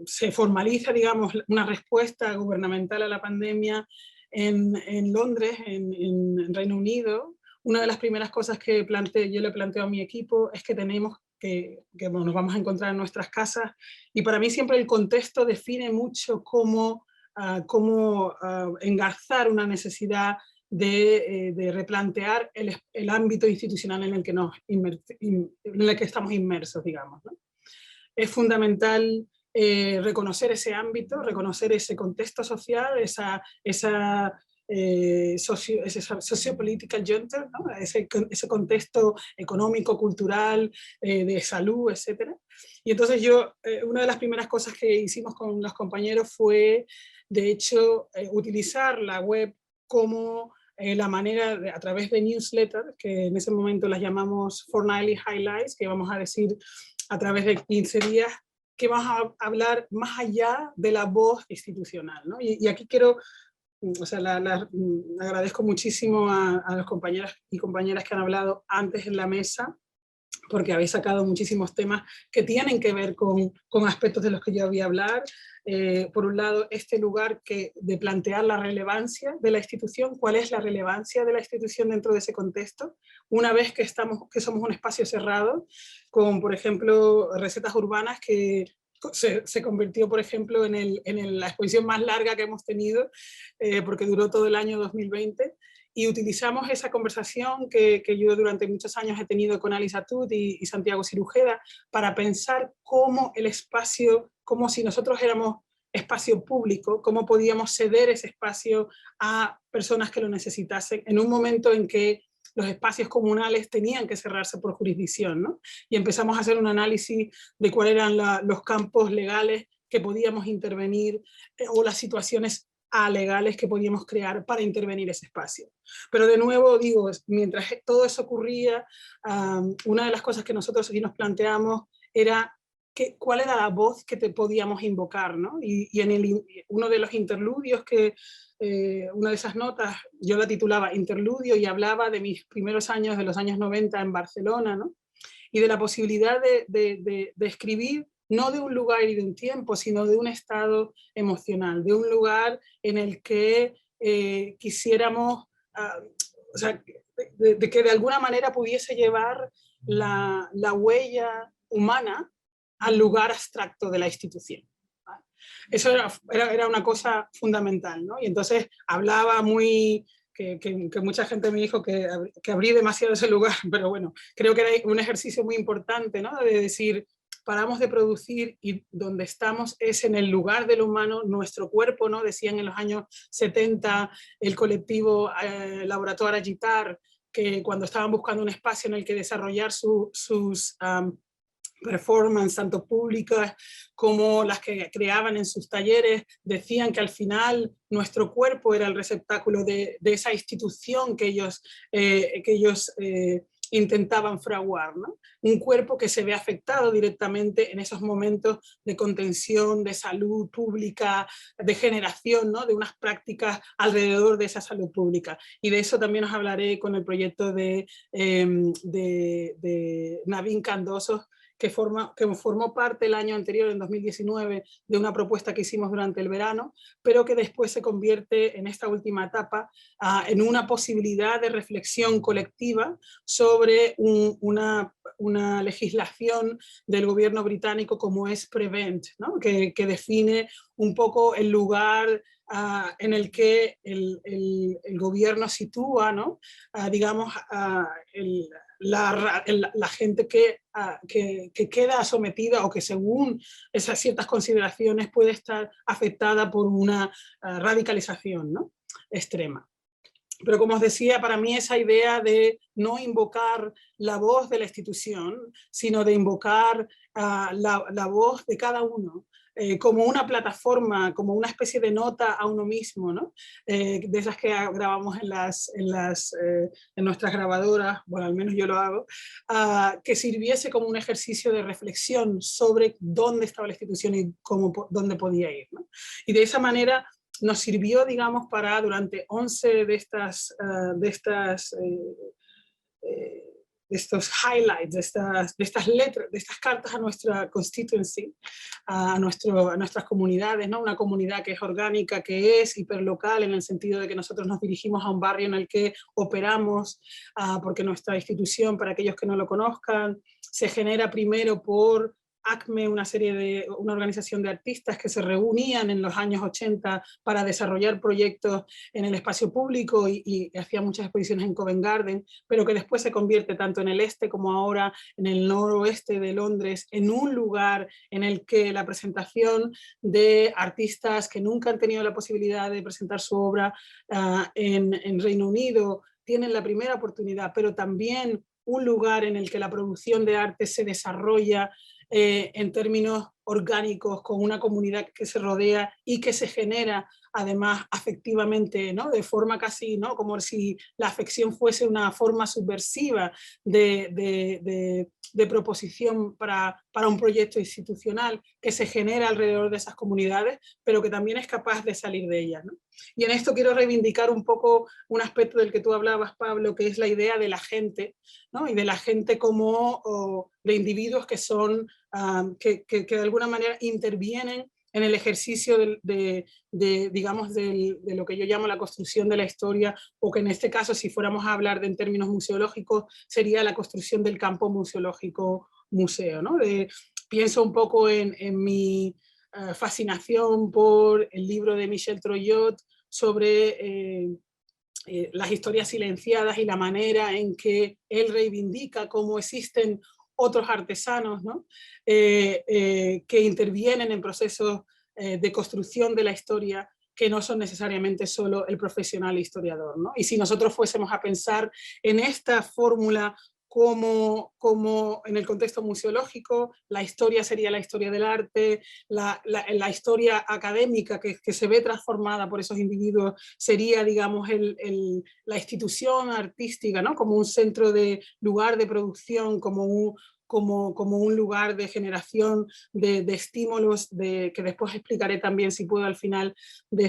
se formaliza, digamos, una respuesta gubernamental a la pandemia en Londres, en Reino Unido, una de las primeras cosas que yo le planteo a mi equipo es que tenemos que bueno, nos vamos a encontrar en nuestras casas, y para mí siempre el contexto define mucho cómo engarzar una necesidad de replantear el ámbito institucional en el que estamos inmersos, digamos, ¿no? Es fundamental reconocer ese ámbito, reconocer ese contexto social, ese sociopolitical junta, ¿no? ese contexto económico, cultural, de salud, etc. Y entonces una de las primeras cosas que hicimos con los compañeros fue, de hecho, utilizar la web como la manera, a través de newsletters, que en ese momento las llamamos Fortnightly Highlights, que vamos a decir a través de 15 días, que vamos a hablar más allá de la voz institucional, ¿no? Y aquí quiero, o sea, agradezco muchísimo a los compañeros y compañeras que han hablado antes en la mesa, porque habéis sacado muchísimos temas que tienen que ver con aspectos de los que yo voy a hablar. Por un lado, este lugar de plantear la relevancia de la institución, cuál es la relevancia de la institución dentro de ese contexto, una vez que somos un espacio cerrado, con, por ejemplo, Recetas Urbanas, que se convirtió, por ejemplo, en la exposición más larga que hemos tenido, porque duró todo el año 2020, y utilizamos esa conversación que yo durante muchos años he tenido con Alice Atut y Santiago Cirujeda para pensar cómo el espacio, como si nosotros éramos espacio público, cómo podíamos ceder ese espacio a personas que lo necesitasen en un momento en que los espacios comunales tenían que cerrarse por jurisdicción, ¿no? Y empezamos a hacer un análisis de cuáles eran los campos legales que podíamos intervenir o las situaciones alegales que podíamos crear para intervenir ese espacio. Pero de nuevo digo, mientras todo eso ocurría, una de las cosas que nosotros aquí nos planteamos era cuál era la voz que te podíamos invocar, ¿no? Y en uno de los interludios una de esas notas, yo la titulaba Interludio y hablaba de mis primeros años, de los años 90 en Barcelona, ¿no? Y de la posibilidad de escribir no de un lugar y de un tiempo, sino de un estado emocional, de un lugar en el que quisiéramos, o sea, de que de alguna manera pudiese llevar la huella humana al lugar abstracto de la institución. Eso era una cosa fundamental, ¿no? Y entonces hablaba que mucha gente me dijo que abrí demasiado ese lugar, pero bueno, creo que era un ejercicio muy importante, ¿no? De decir, paramos de producir y donde estamos es en el lugar del humano, nuestro cuerpo, ¿no? Decían en los años 70 el colectivo Laboratorio Agitar, que cuando estaban buscando un espacio en el que desarrollar sus performance, tanto públicas como las que creaban en sus talleres, decían que al final nuestro cuerpo era el receptáculo de esa institución que ellos intentaban fraguar, ¿no? Un cuerpo que se ve afectado directamente en esos momentos de contención, de salud pública, de generación, ¿no? De unas prácticas alrededor de esa salud pública. Y de eso también os hablaré con el proyecto de Navin Candosos, que formó parte el año anterior, en 2019, de una propuesta que hicimos durante el verano, pero que después se convierte en esta última etapa en una posibilidad de reflexión colectiva sobre una legislación del gobierno británico como es Prevent, ¿no? que define un poco el lugar en el que el gobierno sitúa, ¿no? Digamos, la gente que queda sometida o que según esas ciertas consideraciones puede estar afectada por una radicalización, ¿no? extrema. Pero como os decía, para mí esa idea de no invocar la voz de la institución, sino de invocar la voz de cada uno, como una plataforma, como una especie de nota a uno mismo, ¿no? De esas que grabamos en nuestras grabadoras, bueno, al menos yo lo hago, que sirviese como un ejercicio de reflexión sobre dónde estaba la institución y dónde podía ir, ¿no? Y de esa manera nos sirvió, digamos, para durante 11 de estos highlights, de estas letras, de estas cartas a nuestra constituency, a nuestras comunidades, ¿no? Una comunidad que es orgánica, que es hiperlocal, en el sentido de que nosotros nos dirigimos a un barrio en el que operamos, porque nuestra institución, para aquellos que no lo conozcan, se genera primero por ACME, una organización de artistas que se reunían en los años 80 para desarrollar proyectos en el espacio público y hacía muchas exposiciones en Covent Garden, pero que después se convierte tanto en el este como ahora en el noroeste de Londres, en un lugar en el que la presentación de artistas que nunca han tenido la posibilidad de presentar su obra en Reino Unido tienen la primera oportunidad, pero también un lugar en el que la producción de arte se desarrolla en términos orgánicos, con una comunidad que se rodea y que se genera además afectivamente, ¿no? De forma casi, ¿no? Como si la afección fuese una forma subversiva de proposición para un proyecto institucional que se genera alrededor de esas comunidades, pero que también es capaz de salir de ellas, ¿no? Y en esto quiero reivindicar un poco un aspecto del que tú hablabas, Pablo, que es la idea de la gente, ¿no? Y de la gente como de individuos que son, que de alguna manera intervienen en el ejercicio digamos, de lo que yo llamo la construcción de la historia, o que en este caso, si fuéramos a hablar en términos museológicos, sería la construcción del campo museológico museo, ¿no? Pienso un poco en mi fascinación por el libro de Michel Troyot sobre las historias silenciadas y la manera en que él reivindica cómo existen otros artesanos, ¿no? Que intervienen en procesos de construcción de la historia que no son necesariamente solo el profesional historiador, ¿no? Y si nosotros fuésemos a pensar en esta fórmula como en el contexto museológico, la historia sería la historia del arte, la historia académica que se ve transformada por esos individuos sería, digamos, la institución artística, ¿no? Como un centro de lugar de producción, como un lugar de generación de estímulos, que después explicaré también, si puedo, al final de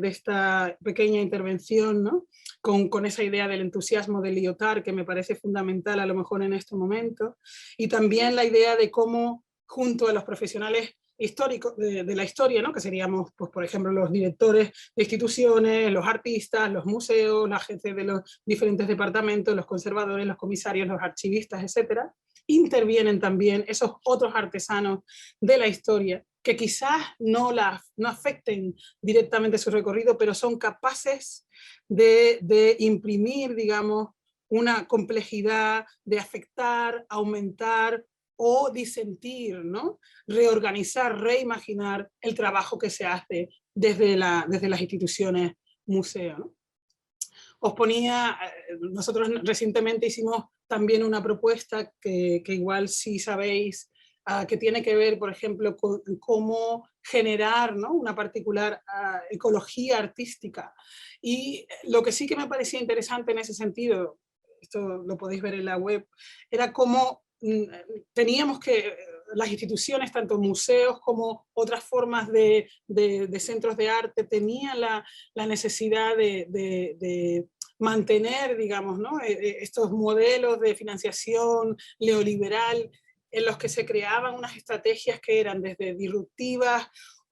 esta pequeña intervención, ¿no? Con esa idea del entusiasmo de Lyotard, que me parece fundamental a lo mejor en este momento, y también la idea de cómo, junto a los profesionales históricos de la historia, ¿no? Que seríamos, pues, por ejemplo, los directores de instituciones, los artistas, los museos, la gente de los diferentes departamentos, los conservadores, los comisarios, los archivistas, etcétera, intervienen también esos otros artesanos de la historia que quizás no afecten directamente su recorrido, pero son capaces de imprimir, digamos, una complejidad, de afectar, aumentar o disentir, ¿no? Reorganizar, reimaginar el trabajo que se hace desde las instituciones museo, ¿no? Os ponía, nosotros recientemente hicimos también una propuesta que igual sí sabéis, que tiene que ver, por ejemplo, con cómo generar, ¿no? Una particular ecología artística. Y lo que sí que me parecía interesante en ese sentido, esto lo podéis ver en la web, era cómo teníamos que, las instituciones, tanto museos como otras formas de centros de arte, tenían la necesidad de mantener, digamos, ¿no? Estos modelos de financiación neoliberal en los que se creaban unas estrategias que eran desde disruptivas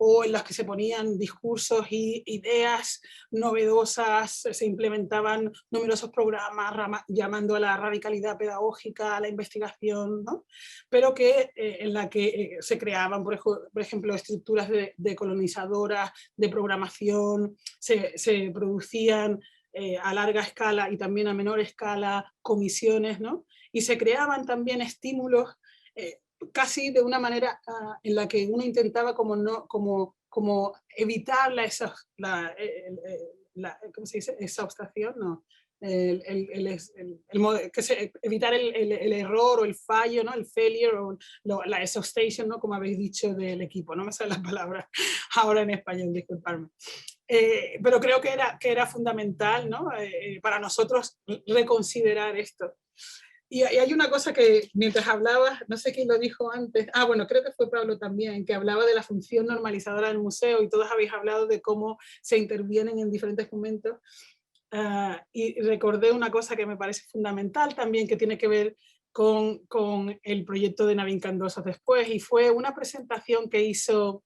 o en las que se ponían discursos y ideas novedosas, se implementaban numerosos programas llamando a la radicalidad pedagógica, a la investigación, ¿no? Pero que en la que se creaban, por ejemplo, estructuras de colonizadoras, de programación, se producían a larga escala y también a menor escala comisiones, ¿no? Y se creaban también estímulos casi de una manera en la que uno intentaba como evitar ¿cómo se dice? Exhaustación, no. Evitar el error o el fallo, ¿no? El failure o la exhaustion, ¿no? Como habéis dicho del equipo, no me sale la palabra ahora en español, disculparme. Pero creo que era fundamental, ¿no? Para nosotros reconsiderar esto. Y hay una cosa que mientras hablabas, no sé quién lo dijo antes, bueno, creo que fue Pablo también, que hablaba de la función normalizadora del museo y todos habéis hablado de cómo se intervienen en diferentes momentos. Y recordé una cosa que me parece fundamental también, que tiene que ver con el proyecto de Navin Candosas después, y fue una presentación que hizo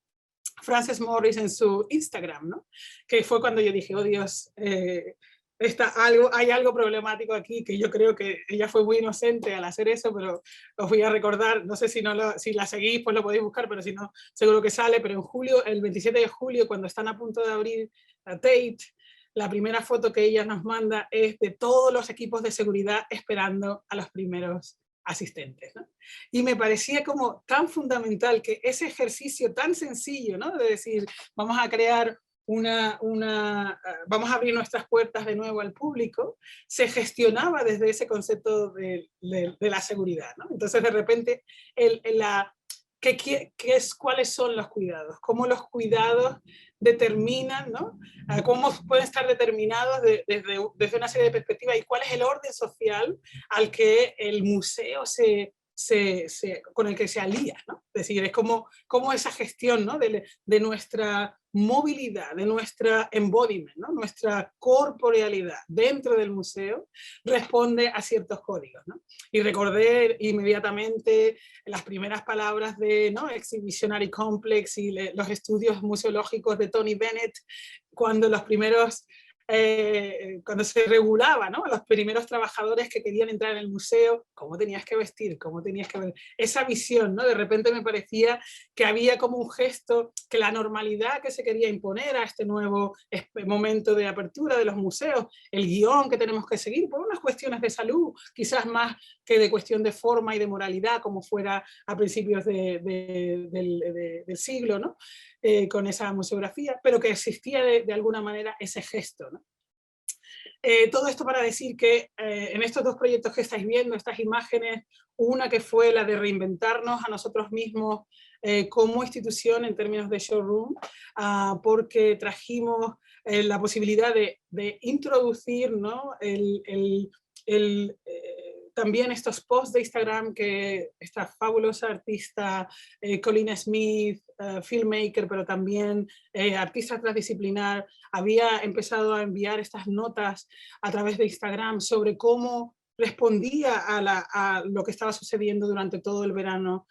Frances Morris en su Instagram, ¿no? Que fue cuando yo dije, oh Dios, hay algo problemático aquí, que yo creo que ella fue muy inocente al hacer eso, pero os voy a recordar, no sé si la seguís, pues lo podéis buscar, pero si no, seguro que sale, pero en julio, el 27 de julio, cuando están a punto de abrir la Tate, la primera foto que ella nos manda es de todos los equipos de seguridad esperando a los primeros asistentes, ¿no? Y me parecía como tan fundamental que ese ejercicio tan sencillo, ¿no? De decir, vamos a crear vamos a abrir nuestras puertas de nuevo al público, se gestionaba desde ese concepto de la seguridad, ¿no? Entonces de repente ¿Cuáles son los cuidados? ¿Cómo los cuidados determinan, ¿no? ¿Cómo pueden estar determinados desde una serie de perspectivas? ¿Y cuál es el orden social al que el museo con el que se alía, ¿no? Es decir, es como esa gestión, ¿no? de nuestra movilidad, de nuestra embodiment, ¿no? Nuestra corporealidad dentro del museo responde a ciertos códigos, ¿no? Y recordé inmediatamente las primeras palabras de, ¿no? Exhibitionary Complex y los estudios museológicos de Tony Bennett, cuando cuando se regulaba, ¿no? Los primeros trabajadores que querían entrar en el museo, cómo tenías que vestir, cómo tenías que ver. Esa visión, ¿no? De repente me parecía que había como un gesto, que la normalidad que se quería imponer a este nuevo momento de apertura de los museos, el guión que tenemos que seguir por unas cuestiones de salud, quizás más que de cuestión de forma y de moralidad, como fuera a principios del siglo, ¿no? Con esa museografía, pero que existía de alguna manera ese gesto, ¿no? Todo esto para decir que en estos dos proyectos que estáis viendo, estas imágenes, una que fue la de reinventarnos a nosotros mismos como institución en términos de showroom, porque trajimos la posibilidad de introducir, ¿no? También estos posts de Instagram que esta fabulosa artista Colin Smith, filmmaker, pero también artista transdisciplinar, había empezado a enviar estas notas a través de Instagram sobre cómo respondía a lo que estaba sucediendo durante todo el verano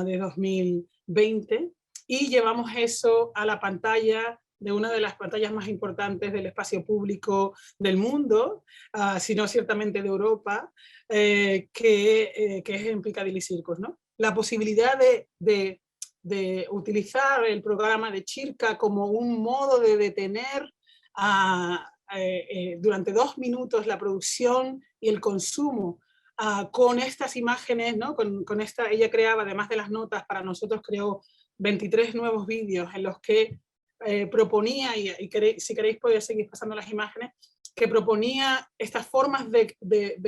de 2020, y llevamos eso a la pantalla de una de las pantallas más importantes del espacio público del mundo, sino ciertamente de Europa, que es en Piccadilly Circus, ¿no? La posibilidad de utilizar el programa de Circa como un modo de detener durante 2 minutos la producción y el consumo con estas imágenes, ¿no? Ella creaba, además de las notas, para nosotros creó 23 nuevos vídeos en los que proponía, si queréis podéis seguir pasando las imágenes, que proponía estas formas de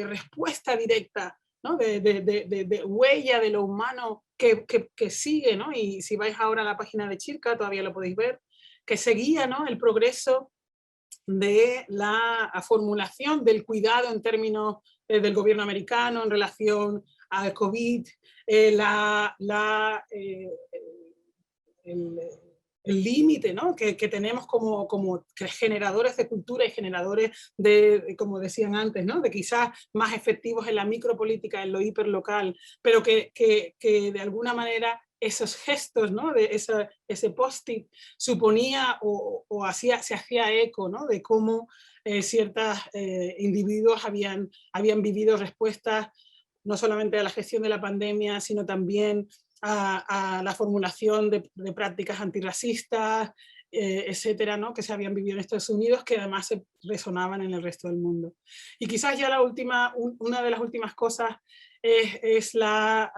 respuesta directa, ¿no? de huella de lo humano que sigue, ¿no? Y si vais ahora a la página de Circa todavía lo podéis ver, que seguía, ¿no? El progreso de la formulación del cuidado en términos del gobierno americano en relación al COVID, el límite, ¿no? que tenemos como generadores de cultura y generadores de, como decían antes, ¿no? De quizás más efectivos en la micropolítica, en lo hiperlocal, pero que de alguna manera esos gestos, ¿no? De ese post-it suponía se hacía eco, ¿no? De cómo ciertos individuos habían vivido respuestas no solamente a la gestión de la pandemia, sino también a la formulación de prácticas antirracistas, etcétera, ¿no? Que se habían vivido en Estados Unidos, que además se resonaban en el resto del mundo. Y quizás ya una de las últimas cosas es la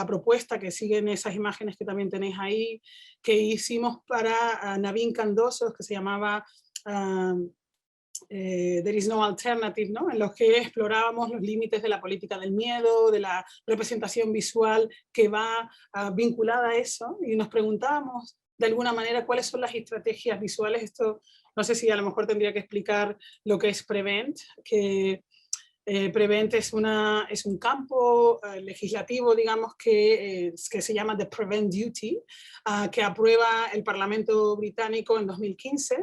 propuesta que siguen esas imágenes que también tenéis ahí, que hicimos para Naveen Candosos, que se llamaba There is no alternative, ¿no? En los que explorábamos los límites de la política del miedo, de la representación visual que va vinculada a eso, y nos preguntábamos de alguna manera cuáles son las estrategias visuales. Esto no sé si a lo mejor tendría que explicar lo que es Prevent, que Prevent es un campo legislativo, digamos, que se llama The Prevent Duty, que aprueba el Parlamento británico en 2015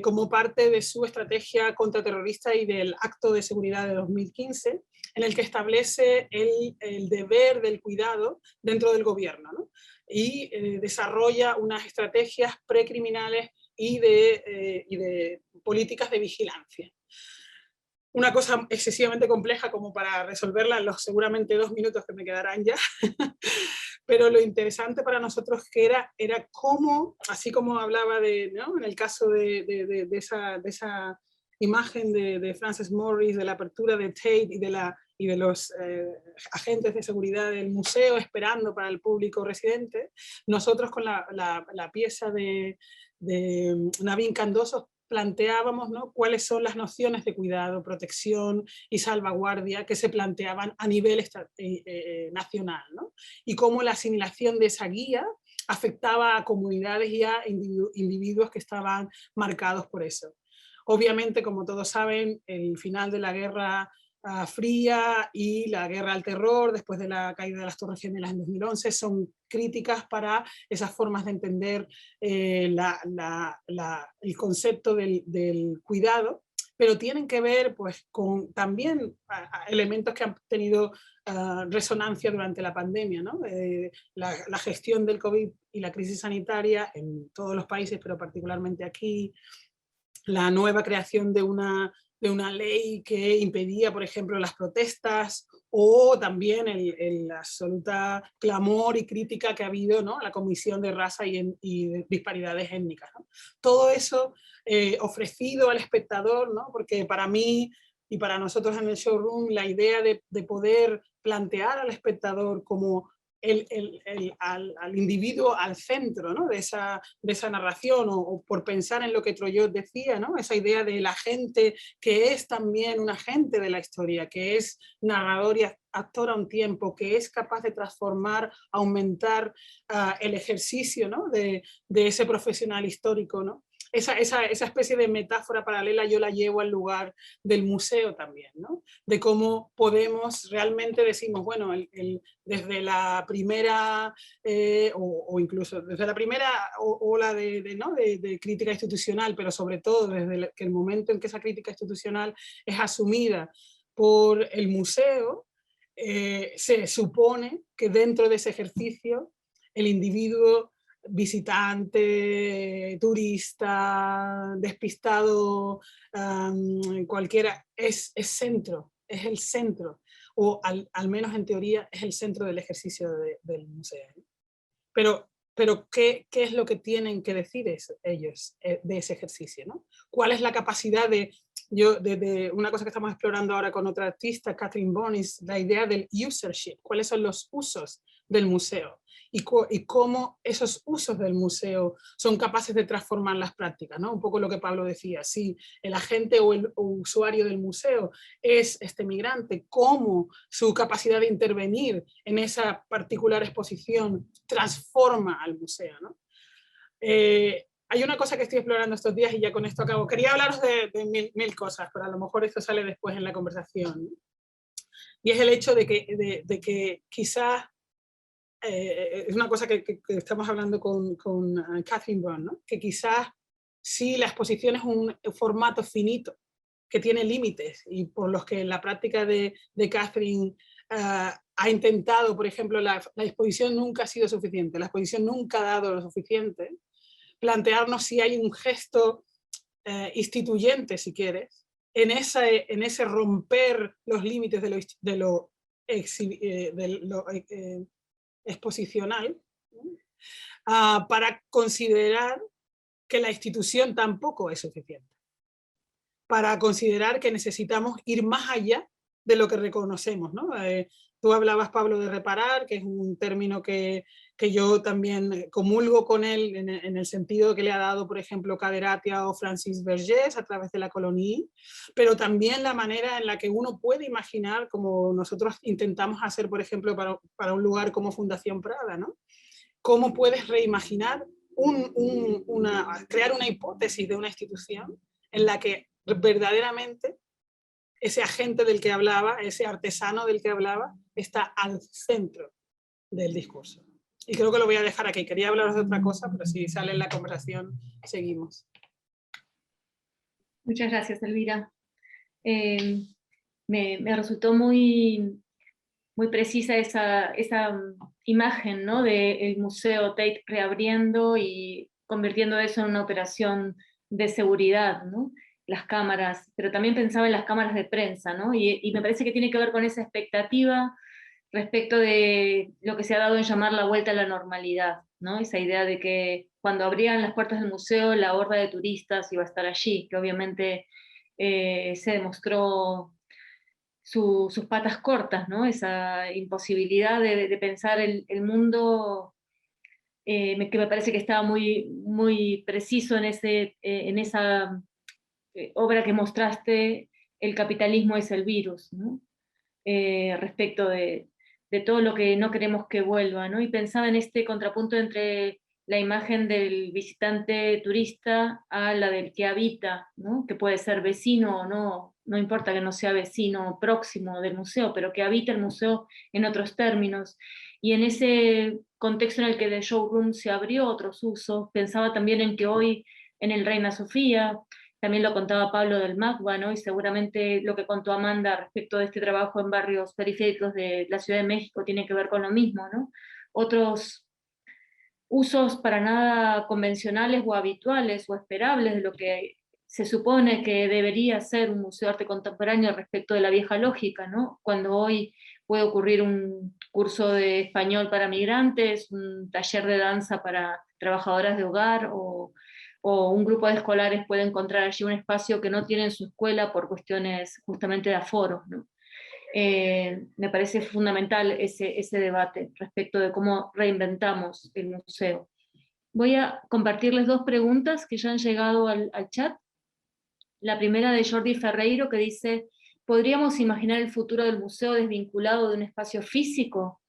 como parte de su estrategia contraterrorista y del Acto de Seguridad de 2015, en el que establece el deber del cuidado dentro del gobierno, ¿no? Y desarrolla unas estrategias precriminales y de políticas de vigilancia. Una cosa excesivamente compleja como para resolverla en los seguramente 2 minutos que me quedarán ya, pero lo interesante para nosotros que era cómo, así como hablaba ¿no? En el caso de esa imagen de Frances Morris, de la apertura de Tate y de los agentes de seguridad del museo esperando para el público residente, nosotros con la pieza de Naveen Candosos planteábamos, ¿no?, cuáles son las nociones de cuidado, protección y salvaguardia que se planteaban a nivel nacional, ¿no? Y cómo la asimilación de esa guía afectaba a comunidades y a individuos que estaban marcados por eso. Obviamente, como todos saben, el final de la Guerra Fría y la guerra al terror después de la caída de las Torres Gemelas en 2011 son críticas para esas formas de entender el concepto del cuidado, pero tienen que ver pues, con también elementos que han tenido resonancia durante la pandemia, ¿no? La gestión del COVID y la crisis sanitaria en todos los países, pero particularmente aquí, la nueva creación de una ley que impedía, por ejemplo, las protestas, o también el absoluta clamor y crítica que ha habido, ¿no?, a la Comisión de Raza y de Disparidades Étnicas, ¿no? Todo eso ofrecido al espectador, ¿no?, porque para mí y para nosotros en el showroom la idea de poder plantear al espectador como al individuo al centro, ¿no?, de esa narración, o por pensar en lo que Troyot decía, ¿no?, esa idea de la gente que es también un agente de la historia, que es narrador y actor a un tiempo, que es capaz de transformar, aumentar el ejercicio, ¿no?, de ese profesional histórico, ¿no? Esa especie de metáfora paralela yo la llevo al lugar del museo también, ¿no? De cómo podemos realmente decimos, bueno, desde la primera, o incluso desde la primera ola de crítica institucional, pero sobre todo desde el momento en que esa crítica institucional es asumida por el museo, se supone que dentro de ese ejercicio el individuo visitante, turista, despistado, cualquiera, es centro, es el centro, o al menos en teoría es el centro del ejercicio del museo. Pero ¿qué es lo que tienen que decir ellos de ese ejercicio, ¿no? ¿Cuál es la capacidad de una cosa que estamos explorando ahora con otra artista, Catherine Bonis, la idea del usership? ¿Cuáles son los usos del museo? Y cómo esos usos del museo son capaces de transformar las prácticas, ¿no? Un poco lo que Pablo decía, si el agente o el usuario del museo es este migrante, cómo su capacidad de intervenir en esa particular exposición transforma al museo, ¿no? Hay una cosa que estoy explorando estos días y ya con esto acabo. Quería hablaros de mil cosas, pero a lo mejor esto sale después en la conversación, ¿no? Y es el hecho de que quizás es una cosa que estamos hablando con Catherine Brown, ¿no? Que quizás si la exposición es un formato finito, que tiene límites, y por los que en la práctica de Catherine ha intentado, por ejemplo, la exposición nunca ha sido suficiente, la exposición nunca ha dado lo suficiente, plantearnos si hay un gesto instituyente, si quieres, en ese romper los límites de lo exposicional, para considerar que la institución tampoco es suficiente, para considerar que necesitamos ir más allá de lo que reconocemos, ¿no? Tú hablabas, Pablo, de reparar, que es un término que yo también comulgo con él en el sentido que le ha dado, por ejemplo, Caderatia o Francis Vergés a través de la colonie, pero también la manera en la que uno puede imaginar, como nosotros intentamos hacer, por ejemplo, para un lugar como Fundación Prada, ¿no? Cómo puedes reimaginar, crear una hipótesis de una institución en la que verdaderamente ese agente del que hablaba, ese artesano del que hablaba, está al centro del discurso. Y creo que lo voy a dejar aquí. Quería hablaros de otra cosa, pero si sale en la conversación, seguimos. Muchas gracias, Elvira. Me resultó muy precisa esa imagen, ¿no?, del Museo Tate reabriendo y convirtiendo eso en una operación de seguridad, ¿no? Las cámaras, pero también pensaba en las cámaras de prensa, ¿no? Y me parece que tiene que ver con esa expectativa respecto de lo que se ha dado en llamar la vuelta a la normalidad, ¿no? Esa idea de que cuando abrían las puertas del museo, la horda de turistas iba a estar allí, que obviamente se demostró sus patas cortas, ¿no? Esa imposibilidad de pensar el mundo, que me parece que estaba muy preciso en esa obra que mostraste, El capitalismo es el virus, ¿no? Respecto de todo lo que no queremos que vuelva, ¿no? Y pensaba en este contrapunto entre la imagen del visitante turista a la del que habita, ¿no? Que puede ser vecino o no, no importa que no sea vecino próximo del museo, pero que habita el museo en otros términos. Y en ese contexto en el que The Showroom se abrió otros usos, pensaba también en que hoy en el Reina Sofía, también lo contaba Pablo del MACBA, ¿no? Y seguramente lo que contó Amanda respecto de este trabajo en barrios periféricos de la Ciudad de México tiene que ver con lo mismo, ¿no? Otros usos para nada convencionales o habituales o esperables de lo que se supone que debería ser un museo de arte contemporáneo respecto de la vieja lógica, ¿no? Cuando hoy puede ocurrir un curso de español para migrantes, un taller de danza para trabajadoras de hogar, o un grupo de escolares puede encontrar allí un espacio que no tiene en su escuela por cuestiones justamente de aforo, ¿no? Me parece fundamental ese debate respecto de cómo reinventamos el museo. Voy a compartirles dos preguntas que ya han llegado al chat. La primera de Jordi Ferreiro, que dice: ¿podríamos imaginar el futuro del museo desvinculado de un espacio físico?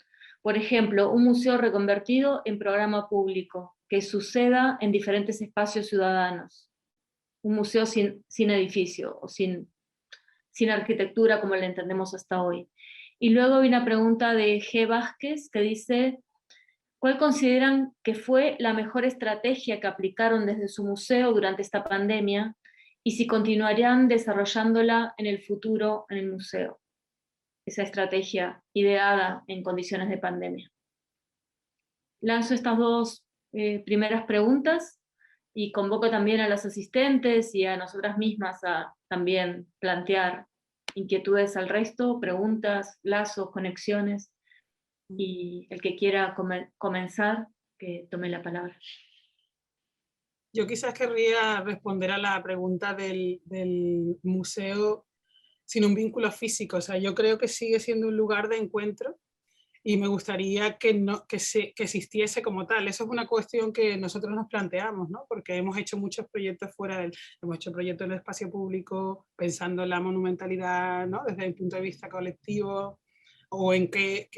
Por ejemplo, un museo reconvertido en programa público, que suceda en diferentes espacios ciudadanos. Un museo sin edificio o sin arquitectura como la entendemos hasta hoy. Y luego hay una pregunta de G. Vázquez que dice: ¿cuál consideran que fue la mejor estrategia que aplicaron desde su museo durante esta pandemia y si continuarían desarrollándola en el futuro en el museo? Esa estrategia ideada en condiciones de pandemia. Lanzo estas dos primeras preguntas y convoco también a las asistentes y a nosotras mismas a también plantear inquietudes al resto, preguntas, lazos, conexiones, y el que quiera comenzar, que tome la palabra. Yo quizás querría responder a la pregunta del museo sin un vínculo físico. O sea, yo creo que sigue siendo un lugar de encuentro y me gustaría que existiese como tal. Eso es una cuestión que nosotros nos planteamos, ¿no? Porque hemos hecho muchos proyectos hemos hecho proyectos en el espacio público, pensando en la monumentalidad, ¿no? Desde el punto de vista colectivo, o en qué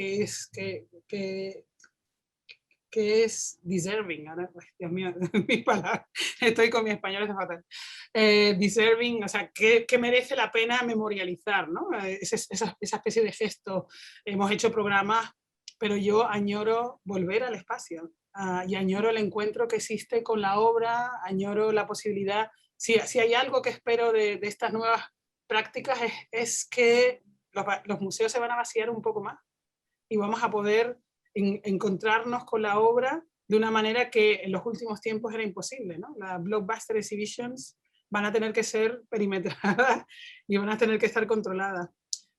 es deserving. Ahora, Dios mío, mis palabras, estoy con mi español, es fatal. Deserving, o sea, que merece la pena memorializar, ¿no? Esa especie de gesto. Hemos hecho programas, pero yo añoro volver al espacio, y añoro el encuentro que existe con la obra, añoro la posibilidad. Si hay algo que espero de estas nuevas prácticas es que los museos se van a vaciar un poco más y vamos a poder encontrarnos con la obra de una manera que en los últimos tiempos era imposible, ¿no? Las blockbuster exhibitions van a tener que ser perimetradas y van a tener que estar controladas.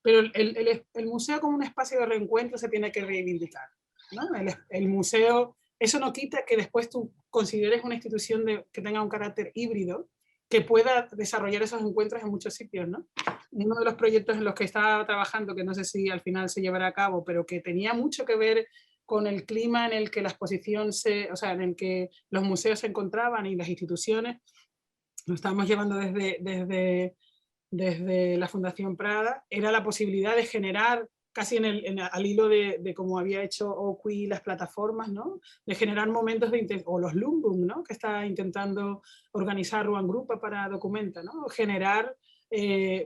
Pero el museo como un espacio de reencuentro se tiene que reivindicar, ¿no? El museo, eso no quita que después tú consideres una institución que tenga un carácter híbrido, que pueda desarrollar esos encuentros en muchos sitios, ¿no? Uno de los proyectos en los que estaba trabajando, que no sé si al final se llevará a cabo, pero que tenía mucho que ver con el clima en el que la exposición o sea, en el que los museos se encontraban y las instituciones, lo estábamos llevando desde la Fundación Prada, era la posibilidad de generar, casi al hilo de cómo había hecho OQUI, las plataformas, ¿no? De generar momentos o los Lumbum, ¿no? Que está intentando organizar Ruan Grupa para Documenta, ¿no? Generar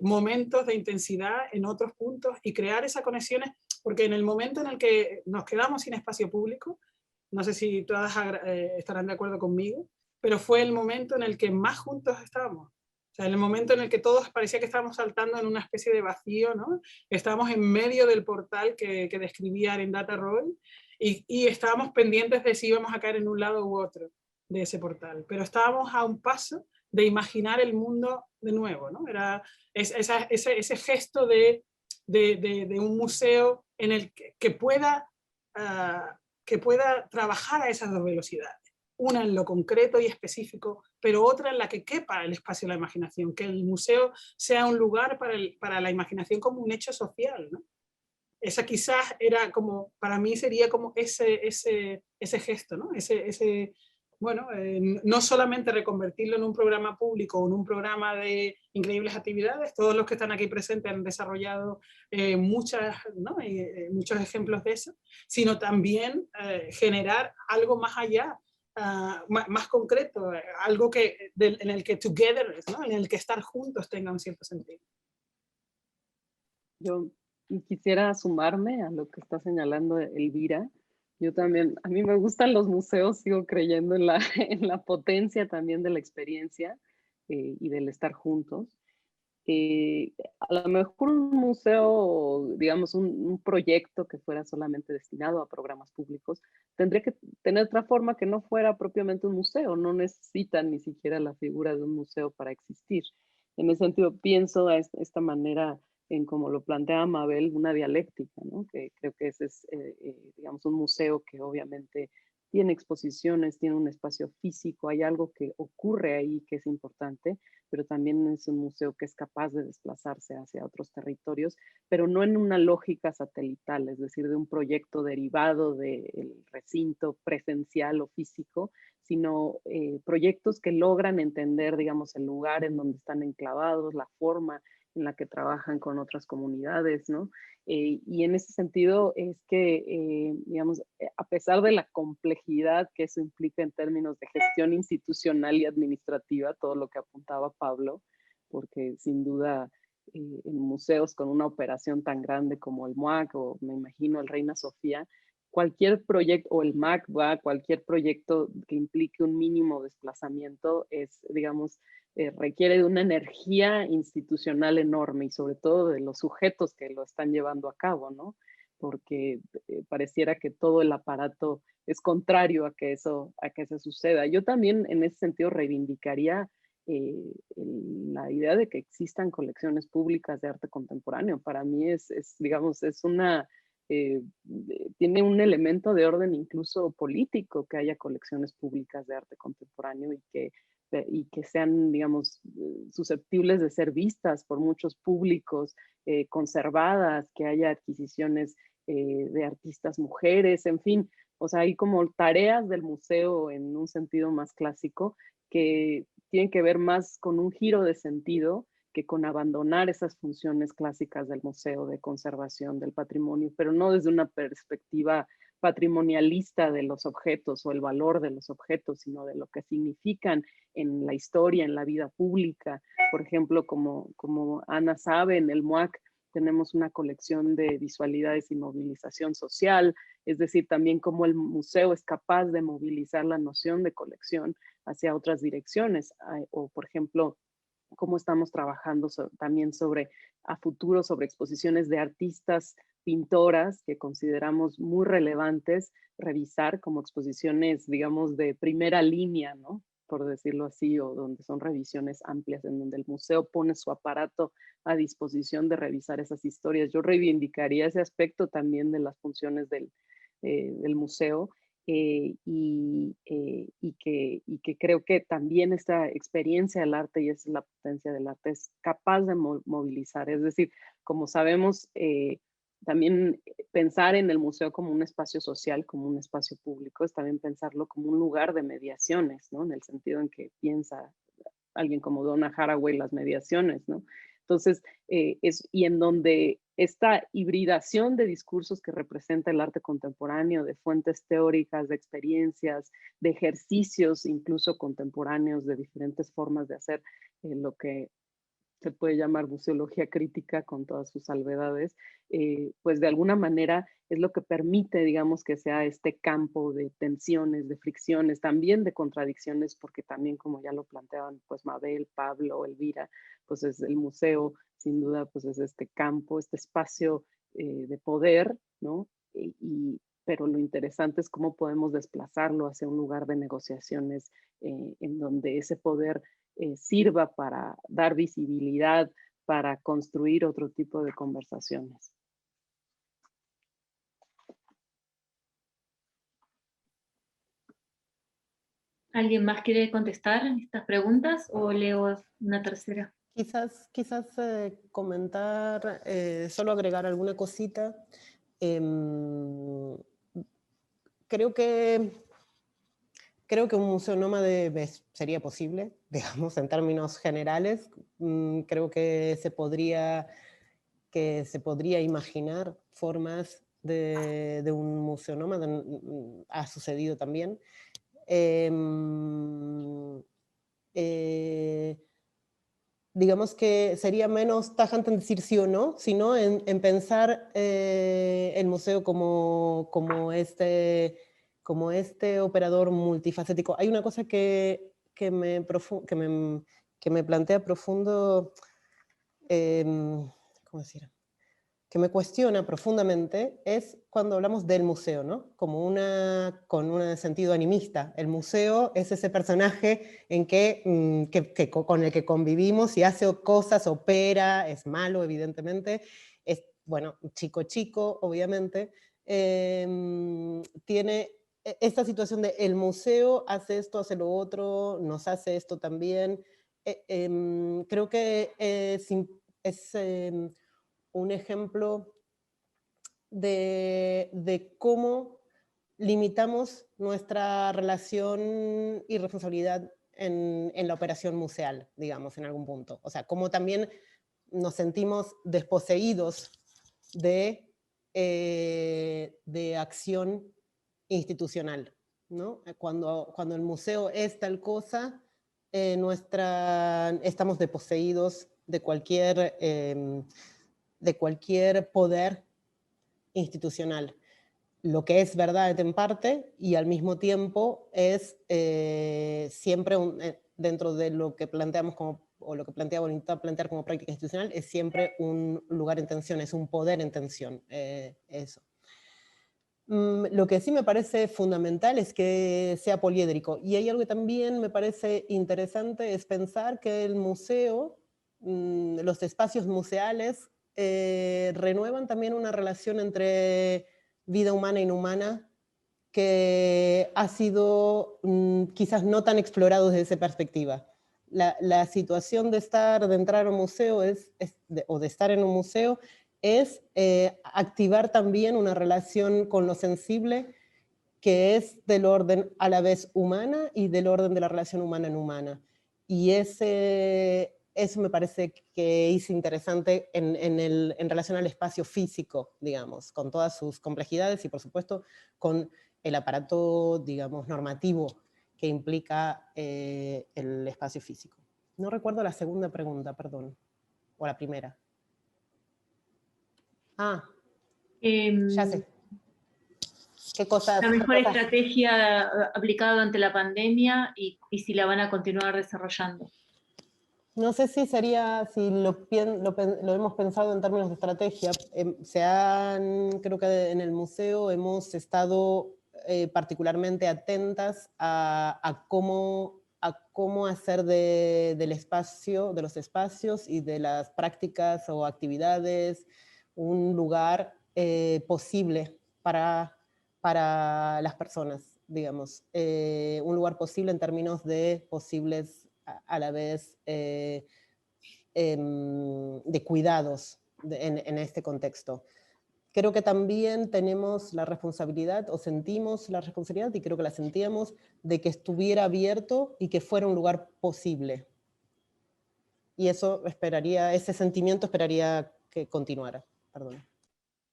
momentos de intensidad en otros puntos y crear esas conexiones, porque en el momento en el que nos quedamos sin espacio público, no sé si todas estarán de acuerdo conmigo, pero fue el momento en el que más juntos estábamos. O sea, en el momento en el que todos parecía que estábamos saltando en una especie de vacío, ¿no? Estábamos en medio del portal que describía Arendata Roy y estábamos pendientes de si íbamos a caer en un lado u otro de ese portal. Pero estábamos a un paso de imaginar el mundo de nuevo, ¿no? Era ese gesto de un museo en el que pueda trabajar a esas dos velocidades. Una en lo concreto y específico, pero otra en la que quepa el espacio de la imaginación, que el museo sea un lugar para la imaginación como un hecho social, ¿no? Esa quizás era como, para mí sería como ese gesto, ¿no? bueno, no solamente reconvertirlo en un programa público o en un programa de increíbles actividades, todos los que están aquí presentes han desarrollado ¿no? Muchos ejemplos de eso, sino también generar algo más allá, más concreto, algo en el que togetherness, ¿no? En el que estar juntos tenga un cierto sentido. Yo quisiera sumarme a lo que está señalando Elvira. Yo también, a mí me gustan los museos, sigo creyendo en la, en la potencia también de la experiencia y del estar juntos. A lo mejor un museo, digamos, un proyecto que fuera solamente destinado a programas públicos, tendría que tener otra forma que no fuera propiamente un museo, no necesitan ni siquiera la figura de un museo para existir. En ese sentido, pienso a esta manera en como lo plantea Mabel, una dialéctica, ¿no? Que creo que ese es, digamos, un museo que obviamente tiene exposiciones, tiene un espacio físico, hay algo que ocurre ahí que es importante, pero también es un museo que es capaz de desplazarse hacia otros territorios, pero no en una lógica satelital, es decir, de un proyecto derivado del recinto presencial o físico, sino proyectos que logran entender, digamos, el lugar en donde están enclavados, la forma en la que trabajan con otras comunidades, ¿no? Y en ese sentido es que, digamos, a pesar de la complejidad que eso implica en términos de gestión institucional y administrativa, todo lo que apuntaba Pablo, porque sin duda en museos con una operación tan grande como el MUAC o me imagino el Reina Sofía, cualquier proyecto, o el MAC, cualquier proyecto que implique un mínimo desplazamiento es, digamos, requiere de una energía institucional enorme y sobre todo de los sujetos que lo están llevando a cabo, ¿no? Porque pareciera que todo el aparato es contrario a que eso suceda. Yo también en ese sentido reivindicaría la idea de que existan colecciones públicas de arte contemporáneo. Para mí digamos, es una, tiene un elemento de orden incluso político que haya colecciones públicas de arte contemporáneo y que sean, digamos, susceptibles de ser vistas por muchos públicos, conservadas, que haya adquisiciones de artistas mujeres, en fin, o sea, hay como tareas del museo en un sentido más clásico que tienen que ver más con un giro de sentido que con abandonar esas funciones clásicas del museo de conservación del patrimonio, pero no desde una perspectiva patrimonialista de los objetos o el valor de los objetos, sino de lo que significan en la historia, en la vida pública. Por ejemplo, como Ana sabe, en el MUAC tenemos una colección de visualidades y movilización social, es decir, también cómo el museo es capaz de movilizar la noción de colección hacia otras direcciones, o por ejemplo, cómo estamos trabajando también a futuro sobre exposiciones de artistas, pintoras que consideramos muy relevantes revisar como exposiciones, digamos, de primera línea, ¿no? Por decirlo así, o donde son revisiones amplias, en donde el museo pone su aparato a disposición de revisar esas historias. Yo reivindicaría ese aspecto también de las funciones del museo. Y que creo que también esta experiencia del arte, y esa es la potencia del arte, es capaz de movilizar. Es decir, como sabemos, también pensar en el museo como un espacio social, como un espacio público, es también pensarlo como un lugar de mediaciones, ¿no? En el sentido en que piensa alguien como Donna Haraway las mediaciones, ¿no? Entonces, y en donde esta hibridación de discursos que representa el arte contemporáneo, de fuentes teóricas, de experiencias, de ejercicios incluso contemporáneos, de diferentes formas de hacer lo que se puede llamar museología crítica con todas sus salvedades, pues de alguna manera es lo que permite, digamos, que sea este campo de tensiones, de fricciones, también de contradicciones, porque también, como ya lo planteaban, pues Mabel, Pablo, Elvira, pues es el museo, sin duda, pues es este campo, este espacio de poder, ¿no? Pero lo interesante es cómo podemos desplazarlo hacia un lugar de negociaciones en donde ese poder sirva para dar visibilidad, para construir otro tipo de conversaciones. ¿Alguien más quiere contestar estas preguntas o leo una tercera? Quizás comentar, solo agregar alguna cosita. Creo que Creo que un museo nómade sería posible, digamos, en términos generales. Creo que se podría imaginar formas de un museo nómada. Ha sucedido también. Digamos que sería menos tajante en decir sí o no, sino en pensar el museo como este operador multifacético. Hay una cosa que me plantea profundo, ¿cómo decir? Que me cuestiona profundamente, es cuando hablamos del museo, ¿no? Como con un sentido animista. El museo es ese personaje con el que convivimos y hace cosas, opera, es malo, evidentemente, es, bueno, chico, obviamente, tiene esta situación de el museo hace esto, hace lo otro, nos hace esto también. Creo que es un ejemplo de cómo limitamos nuestra relación y responsabilidad en la operación museal, digamos, en algún punto. O sea, cómo también nos sentimos desposeídos de acción institucional, ¿no? Cuando el museo es tal cosa, estamos desposeídos de cualquier poder institucional. Lo que es verdad en parte y al mismo tiempo es siempre dentro de lo que planteamos o lo que plantea Bonita plantear como práctica institucional, es siempre un lugar en tensión, es un poder en tensión, eso. Lo que sí me parece fundamental es que sea poliédrico, y hay algo que también me parece interesante, es pensar que el museo, los espacios museales, renuevan también una relación entre vida humana e inhumana que ha sido quizás no tan explorado desde esa perspectiva. La situación de entrar a un museo o de estar en un museo es activar también una relación con lo sensible que es del orden a la vez humana y del orden de la relación humana en humana. Y eso me parece que es interesante en relación al espacio físico, digamos, con todas sus complejidades y por supuesto con el aparato, digamos, normativo que implica el espacio físico. No recuerdo la segunda pregunta, perdón, o la primera. Ya sé. ¿Qué cosas? La mejor estrategia aplicada durante la pandemia y si la van a continuar desarrollando. No sé si lo hemos pensado en términos de estrategia. Creo que en el museo hemos estado particularmente atentas a cómo hacer de los espacios y de las prácticas o actividades un lugar posible para las personas, digamos. Un lugar posible en términos de posibles a la vez de cuidados en este contexto. Creo que también tenemos la responsabilidad, o sentimos la responsabilidad, y creo que la sentíamos, de que estuviera abierto y que fuera un lugar posible. Y ese sentimiento esperaría que continuara. Perdón.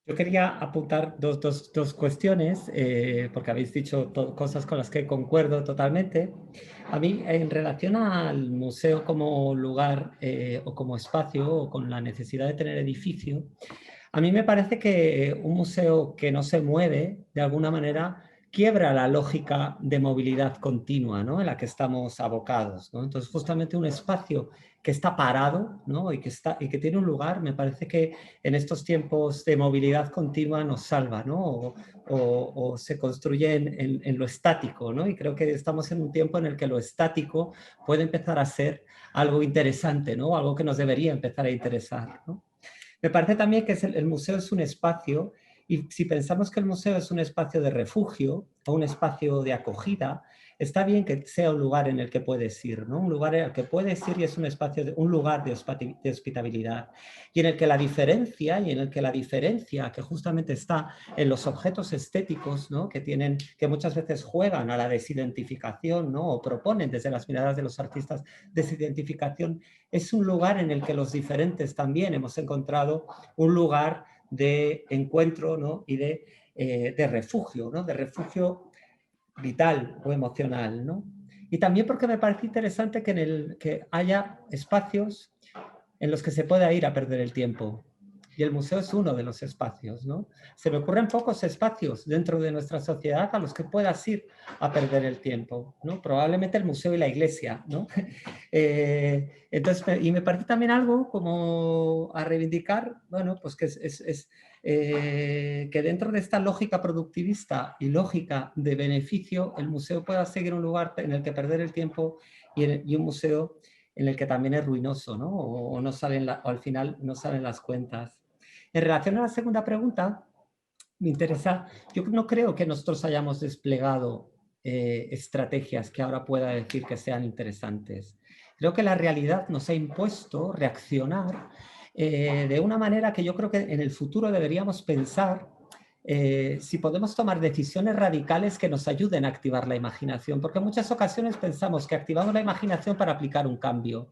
Yo quería apuntar dos cuestiones, porque habéis dicho cosas con las que concuerdo totalmente. A mí, en relación al museo como lugar o como espacio, o con la necesidad de tener edificio, a mí me parece que un museo que no se mueve, de alguna manera, quiebra la lógica de movilidad continua, ¿no?, en la que estamos abocados, ¿no? Entonces, justamente un espacio que está parado, ¿no?, y que tiene un lugar, me parece que en estos tiempos de movilidad continua nos salva, ¿no? O se construye en lo estático, ¿no? Y creo que estamos en un tiempo en el que lo estático puede empezar a ser algo interesante, ¿no? Algo que nos debería empezar a interesar, ¿no? Me parece también que el museo es un espacio Y si pensamos que el museo es un espacio de refugio o un espacio de acogida, está bien que sea un lugar en el que puedes ir, ¿no? Un lugar en el que puedes ir y es un espacio, un lugar de hospitalidad. Y en el que la diferencia, que justamente está en los objetos estéticos, ¿no? Que muchas veces juegan a la desidentificación, ¿no? O proponen desde las miradas de los artistas desidentificación, es un lugar en el que los diferentes también hemos encontrado un lugar de encuentro, ¿no? Y de refugio, ¿no? De refugio vital o emocional, ¿no? Y también porque me parece interesante que haya espacios en los que se pueda ir a perder el tiempo. Y el museo es uno de los espacios, ¿no? Se me ocurren pocos espacios dentro de nuestra sociedad a los que puedas ir a perder el tiempo, ¿no? Probablemente el museo y la iglesia, ¿no? Entonces, y me parece también algo como a reivindicar, bueno, pues que que dentro de esta lógica productivista y lógica de beneficio, el museo pueda seguir un lugar en el que perder el tiempo y un museo en el que también es ruinoso, ¿no? O al final no salen las cuentas. En relación a la segunda pregunta, me interesa, yo no creo que nosotros hayamos desplegado estrategias que ahora pueda decir que sean interesantes. Creo que la realidad nos ha impuesto reaccionar de una manera que yo creo que en el futuro deberíamos pensar si podemos tomar decisiones radicales que nos ayuden a activar la imaginación, porque en muchas ocasiones pensamos que activamos la imaginación para aplicar un cambio.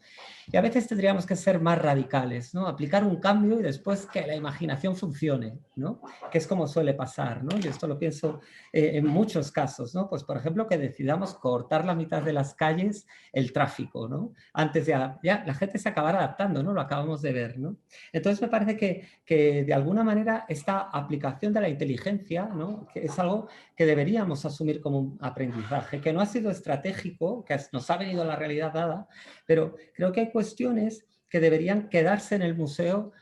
Y a veces tendríamos que ser más radicales, ¿no? Aplicar un cambio y después que la imaginación funcione, ¿no? Que es como suele pasar, ¿no? Y esto lo pienso en muchos casos, ¿no? Pues, por ejemplo, que decidamos cortar la mitad de las calles el tráfico, ¿no? Antes ya la gente se acabará adaptando, ¿no? Lo acabamos de ver, ¿no? Entonces me parece que de alguna manera esta aplicación de la inteligencia, ¿no? Que es algo que deberíamos asumir como un aprendizaje, que no ha sido estratégico, que nos ha venido la realidad dada, pero creo que hay cuestiones que deberían quedarse en el museo,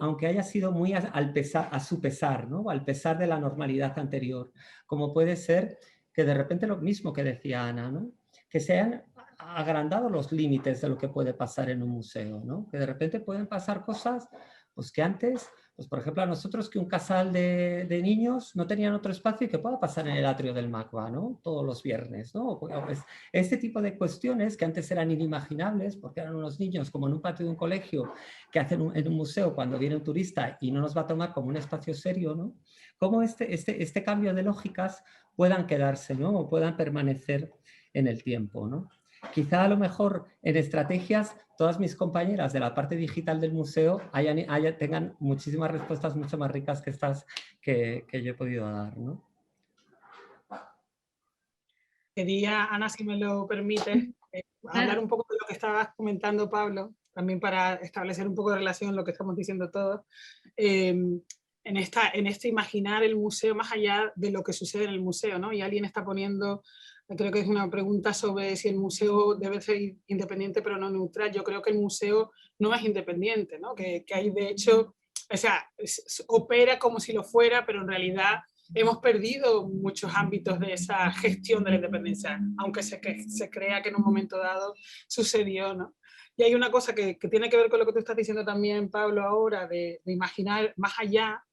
aunque haya sido muy a su pesar, ¿no? Al pesar de la normalidad anterior, como puede ser que de repente lo mismo que decía Ana, ¿no? Que se han agrandado los límites de lo que puede pasar en un museo, ¿no? Que de repente pueden pasar cosas pues que antes, pues por ejemplo a nosotros que un casal de niños no tenían otro espacio y que pueda pasar en el atrio del MACBA, ¿no? Todos los viernes, ¿no? Pues este tipo de cuestiones que antes eran inimaginables porque eran unos niños como en un patio de un colegio que hacen en un museo cuando viene un turista y no nos va a tomar como un espacio serio, ¿no? Cómo este cambio de lógicas puedan quedarse, ¿no? O puedan permanecer en el tiempo, ¿no? Quizá a lo mejor en estrategias todas mis compañeras de la parte digital del museo tengan muchísimas respuestas mucho más ricas que estas que yo he podido dar, ¿no? Quería, Ana, si me lo permites, hablar un poco de lo que estabas comentando, Pablo, también para establecer un poco de relación con lo que estamos diciendo todos. En este imaginar el museo más allá de lo que sucede en el museo, ¿no? Y alguien está poniendo, creo que es una pregunta sobre si el museo debe ser independiente pero no neutral. Yo creo que el museo no es independiente, ¿no? Que hay de hecho, o sea, opera como si lo fuera, pero en realidad hemos perdido muchos ámbitos de esa gestión de la independencia, aunque se crea que en un momento dado sucedió, ¿no? Y hay una cosa que tiene que ver con lo que tú estás diciendo también, Pablo, ahora, de imaginar más allá,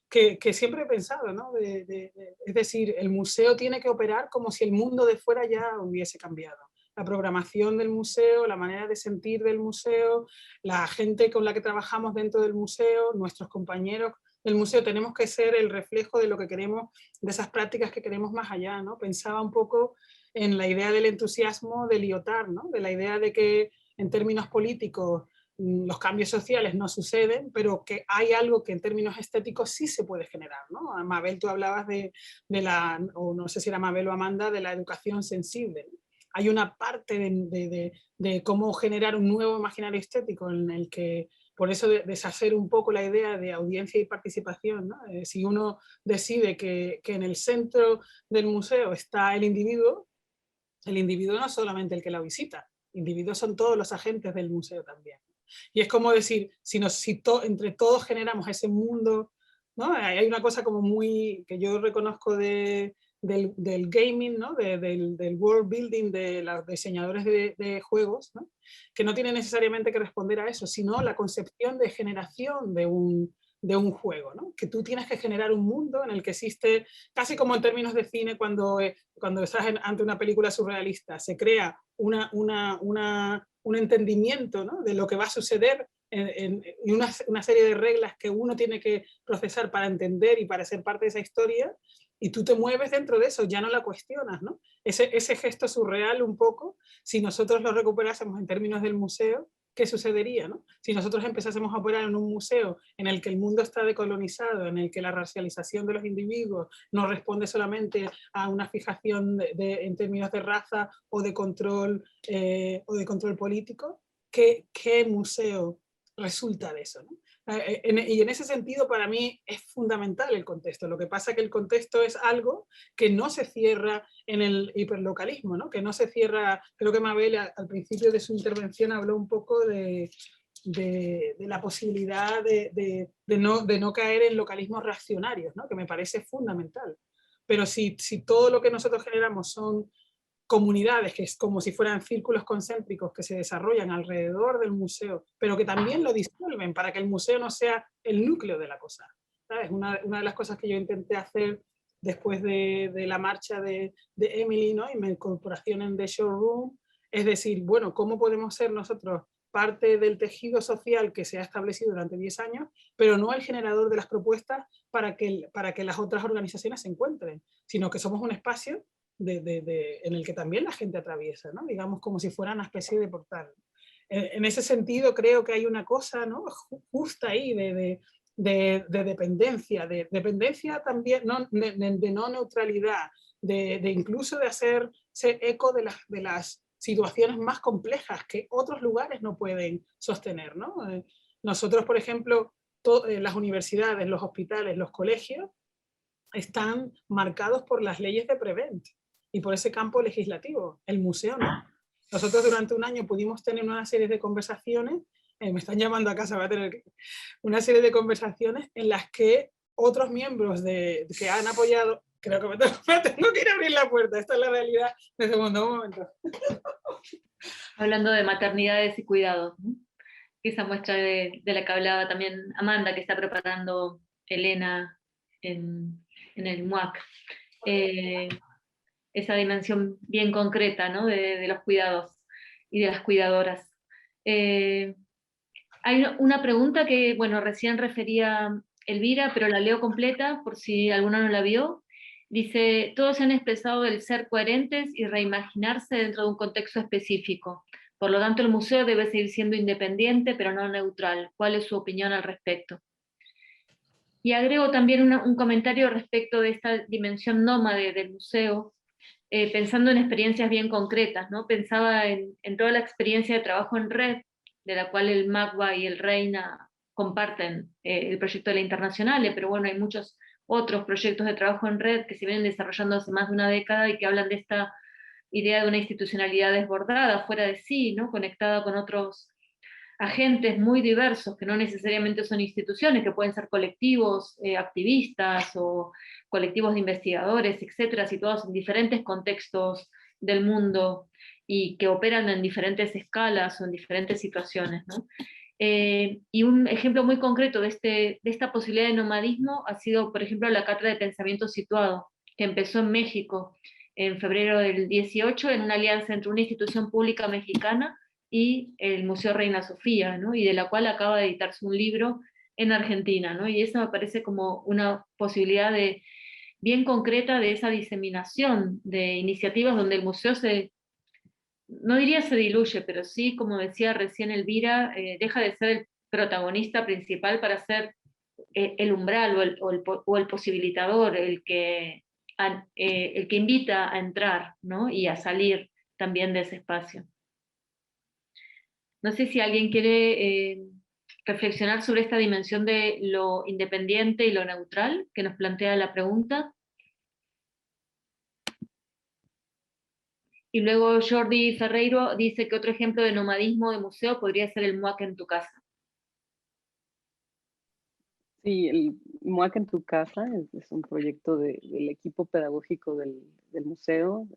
que siempre he pensado, ¿no? Es decir, el museo tiene que operar como si el mundo de fuera ya hubiese cambiado. La programación del museo, la manera de sentir del museo, la gente con la que trabajamos dentro del museo, nuestros compañeros del museo, tenemos que ser el reflejo de lo que queremos, de esas prácticas que queremos más allá, ¿no? Pensaba un poco en la idea del entusiasmo de Lyotard, ¿no? De la idea de que en términos políticos los cambios sociales no suceden, pero que hay algo que en términos estéticos sí se puede generar, ¿no? Mabel, tú hablabas de o no sé si era Mabel o Amanda, de la educación sensible. Hay una parte de cómo generar un nuevo imaginario estético en el que, por eso deshacer un poco la idea de audiencia y participación, ¿no? Si uno decide que en el centro del museo está el individuo no es solamente el que la visita, individuos son todos los agentes del museo también. Y es como decir, si entre todos generamos ese mundo, ¿no? Hay una cosa como muy, que yo reconozco del gaming, ¿no? Del world building de los diseñadores de juegos, ¿no? Que no tiene necesariamente que responder a eso, sino la concepción de generación de de un juego, ¿no? Que tú tienes que generar un mundo en el que existe, casi como en términos de cine cuando estás ante una película surrealista, se crea un entendimiento, ¿no?, de lo que va a suceder y una serie de reglas que uno tiene que procesar para entender y para ser parte de esa historia, y tú te mueves dentro de eso, ya no la cuestionas, ¿no? Ese gesto surreal un poco, si nosotros lo recuperásemos en términos del museo, ¿qué sucedería, ¿no? Si nosotros empezásemos a operar en un museo en el que el mundo está decolonizado, en el que la racialización de los individuos no responde solamente a una fijación en términos de raza o de control político, ¿qué museo resulta de eso, ¿no? Y en ese sentido, para mí, es fundamental el contexto. Lo que pasa es que el contexto es algo que no se cierra en el hiperlocalismo, ¿no? Que no se cierra. Creo que Mabel al principio de su intervención habló un poco de la posibilidad de no caer en localismos reaccionarios, ¿no? Que me parece fundamental. Pero si todo lo que nosotros generamos son comunidades, que es como si fueran círculos concéntricos que se desarrollan alrededor del museo, pero que también lo disuelven para que el museo no sea el núcleo de la cosa. ¿Sabes? Una de las cosas que yo intenté hacer después de la marcha de Emily, ¿no?, y mi incorporación en The Showroom, es decir, bueno, ¿cómo podemos ser nosotros parte del tejido social que se ha establecido durante 10 años, pero no el generador de las propuestas para que las otras organizaciones se encuentren, sino que somos un espacio en el que también la gente atraviesa, ¿no? Digamos como si fuera una especie de portal. En ese sentido creo que hay una cosa, ¿no?, justa ahí de dependencia, dependencia también, de no neutralidad, de incluso de hacerse eco de las situaciones más complejas que otros lugares no pueden sostener, ¿no? Nosotros, por ejemplo, las universidades, los hospitales, los colegios, están marcados por las leyes de Prevent y por ese campo legislativo. El museo no. Nosotros durante un año pudimos tener una serie de conversaciones, me están llamando a casa, voy a tener una serie de conversaciones en las que otros miembros que han apoyado, creo que me tengo que ir a abrir la puerta, esta es la realidad de segundo momento. Hablando de maternidades y cuidados, ¿no? Esa muestra de la que hablaba también Amanda, que está preparando Elena en el MUAC. Esa dimensión bien concreta, ¿no?, de los cuidados y de las cuidadoras. Hay una pregunta que, bueno, recién refería Elvira, pero la leo completa por si alguna no la vio. Dice, todos se han expresado el ser coherentes y reimaginarse dentro de un contexto específico. Por lo tanto, el museo debe seguir siendo independiente, pero no neutral. ¿Cuál es su opinión al respecto? Y agrego también un comentario respecto de esta dimensión nómade del museo, pensando en experiencias bien concretas, ¿no? Pensaba en toda la experiencia de trabajo en red, de la cual el MACBA y el Reina comparten el proyecto de la Internacional, pero bueno, hay muchos otros proyectos de trabajo en red que se vienen desarrollando hace más de una década y que hablan de esta idea de una institucionalidad desbordada, fuera de sí, ¿no?, conectada con otros agentes muy diversos, que no necesariamente son instituciones, que pueden ser colectivos, activistas o colectivos de investigadores, etcétera, situados en diferentes contextos del mundo y que operan en diferentes escalas o en diferentes situaciones, ¿no? Y un ejemplo muy concreto de esta posibilidad de nomadismo ha sido, por ejemplo, la Cátedra de Pensamiento Situado, que empezó en México en febrero del 18, en una alianza entre una institución pública mexicana y el Museo Reina Sofía, ¿no?, y de la cual acaba de editarse un libro en Argentina, ¿no? Y eso me parece como una posibilidad bien concreta de esa diseminación de iniciativas donde el museo no diría se diluye, pero sí, como decía recién Elvira, deja de ser el protagonista principal para ser el umbral o el posibilitador, el que invita a entrar, ¿no?, y a salir también de ese espacio. No sé si alguien quiere reflexionar sobre esta dimensión de lo independiente y lo neutral que nos plantea la pregunta. Y luego Jordi Ferreiro dice que otro ejemplo de nomadismo de museo podría ser el MUAC en tu casa. Sí, el MUAC en tu casa es un proyecto del equipo pedagógico del museo,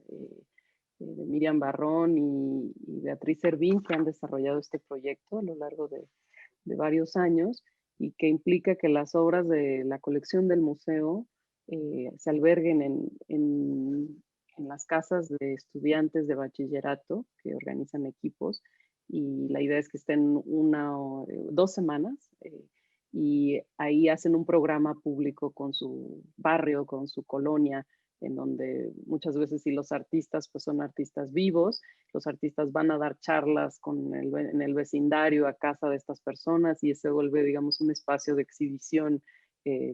de Miriam Barrón y Beatriz Servín, que han desarrollado este proyecto a lo largo de varios años. y que implica que las obras de la colección del museo se alberguen en las casas de estudiantes de bachillerato que organizan equipos, y la idea es que estén 2 semanas y ahí hacen un programa público con su barrio, con su colonia, en donde muchas veces si los artistas pues son artistas vivos, los artistas van a dar charlas en el vecindario a casa de estas personas, y se vuelve, digamos, un espacio de exhibición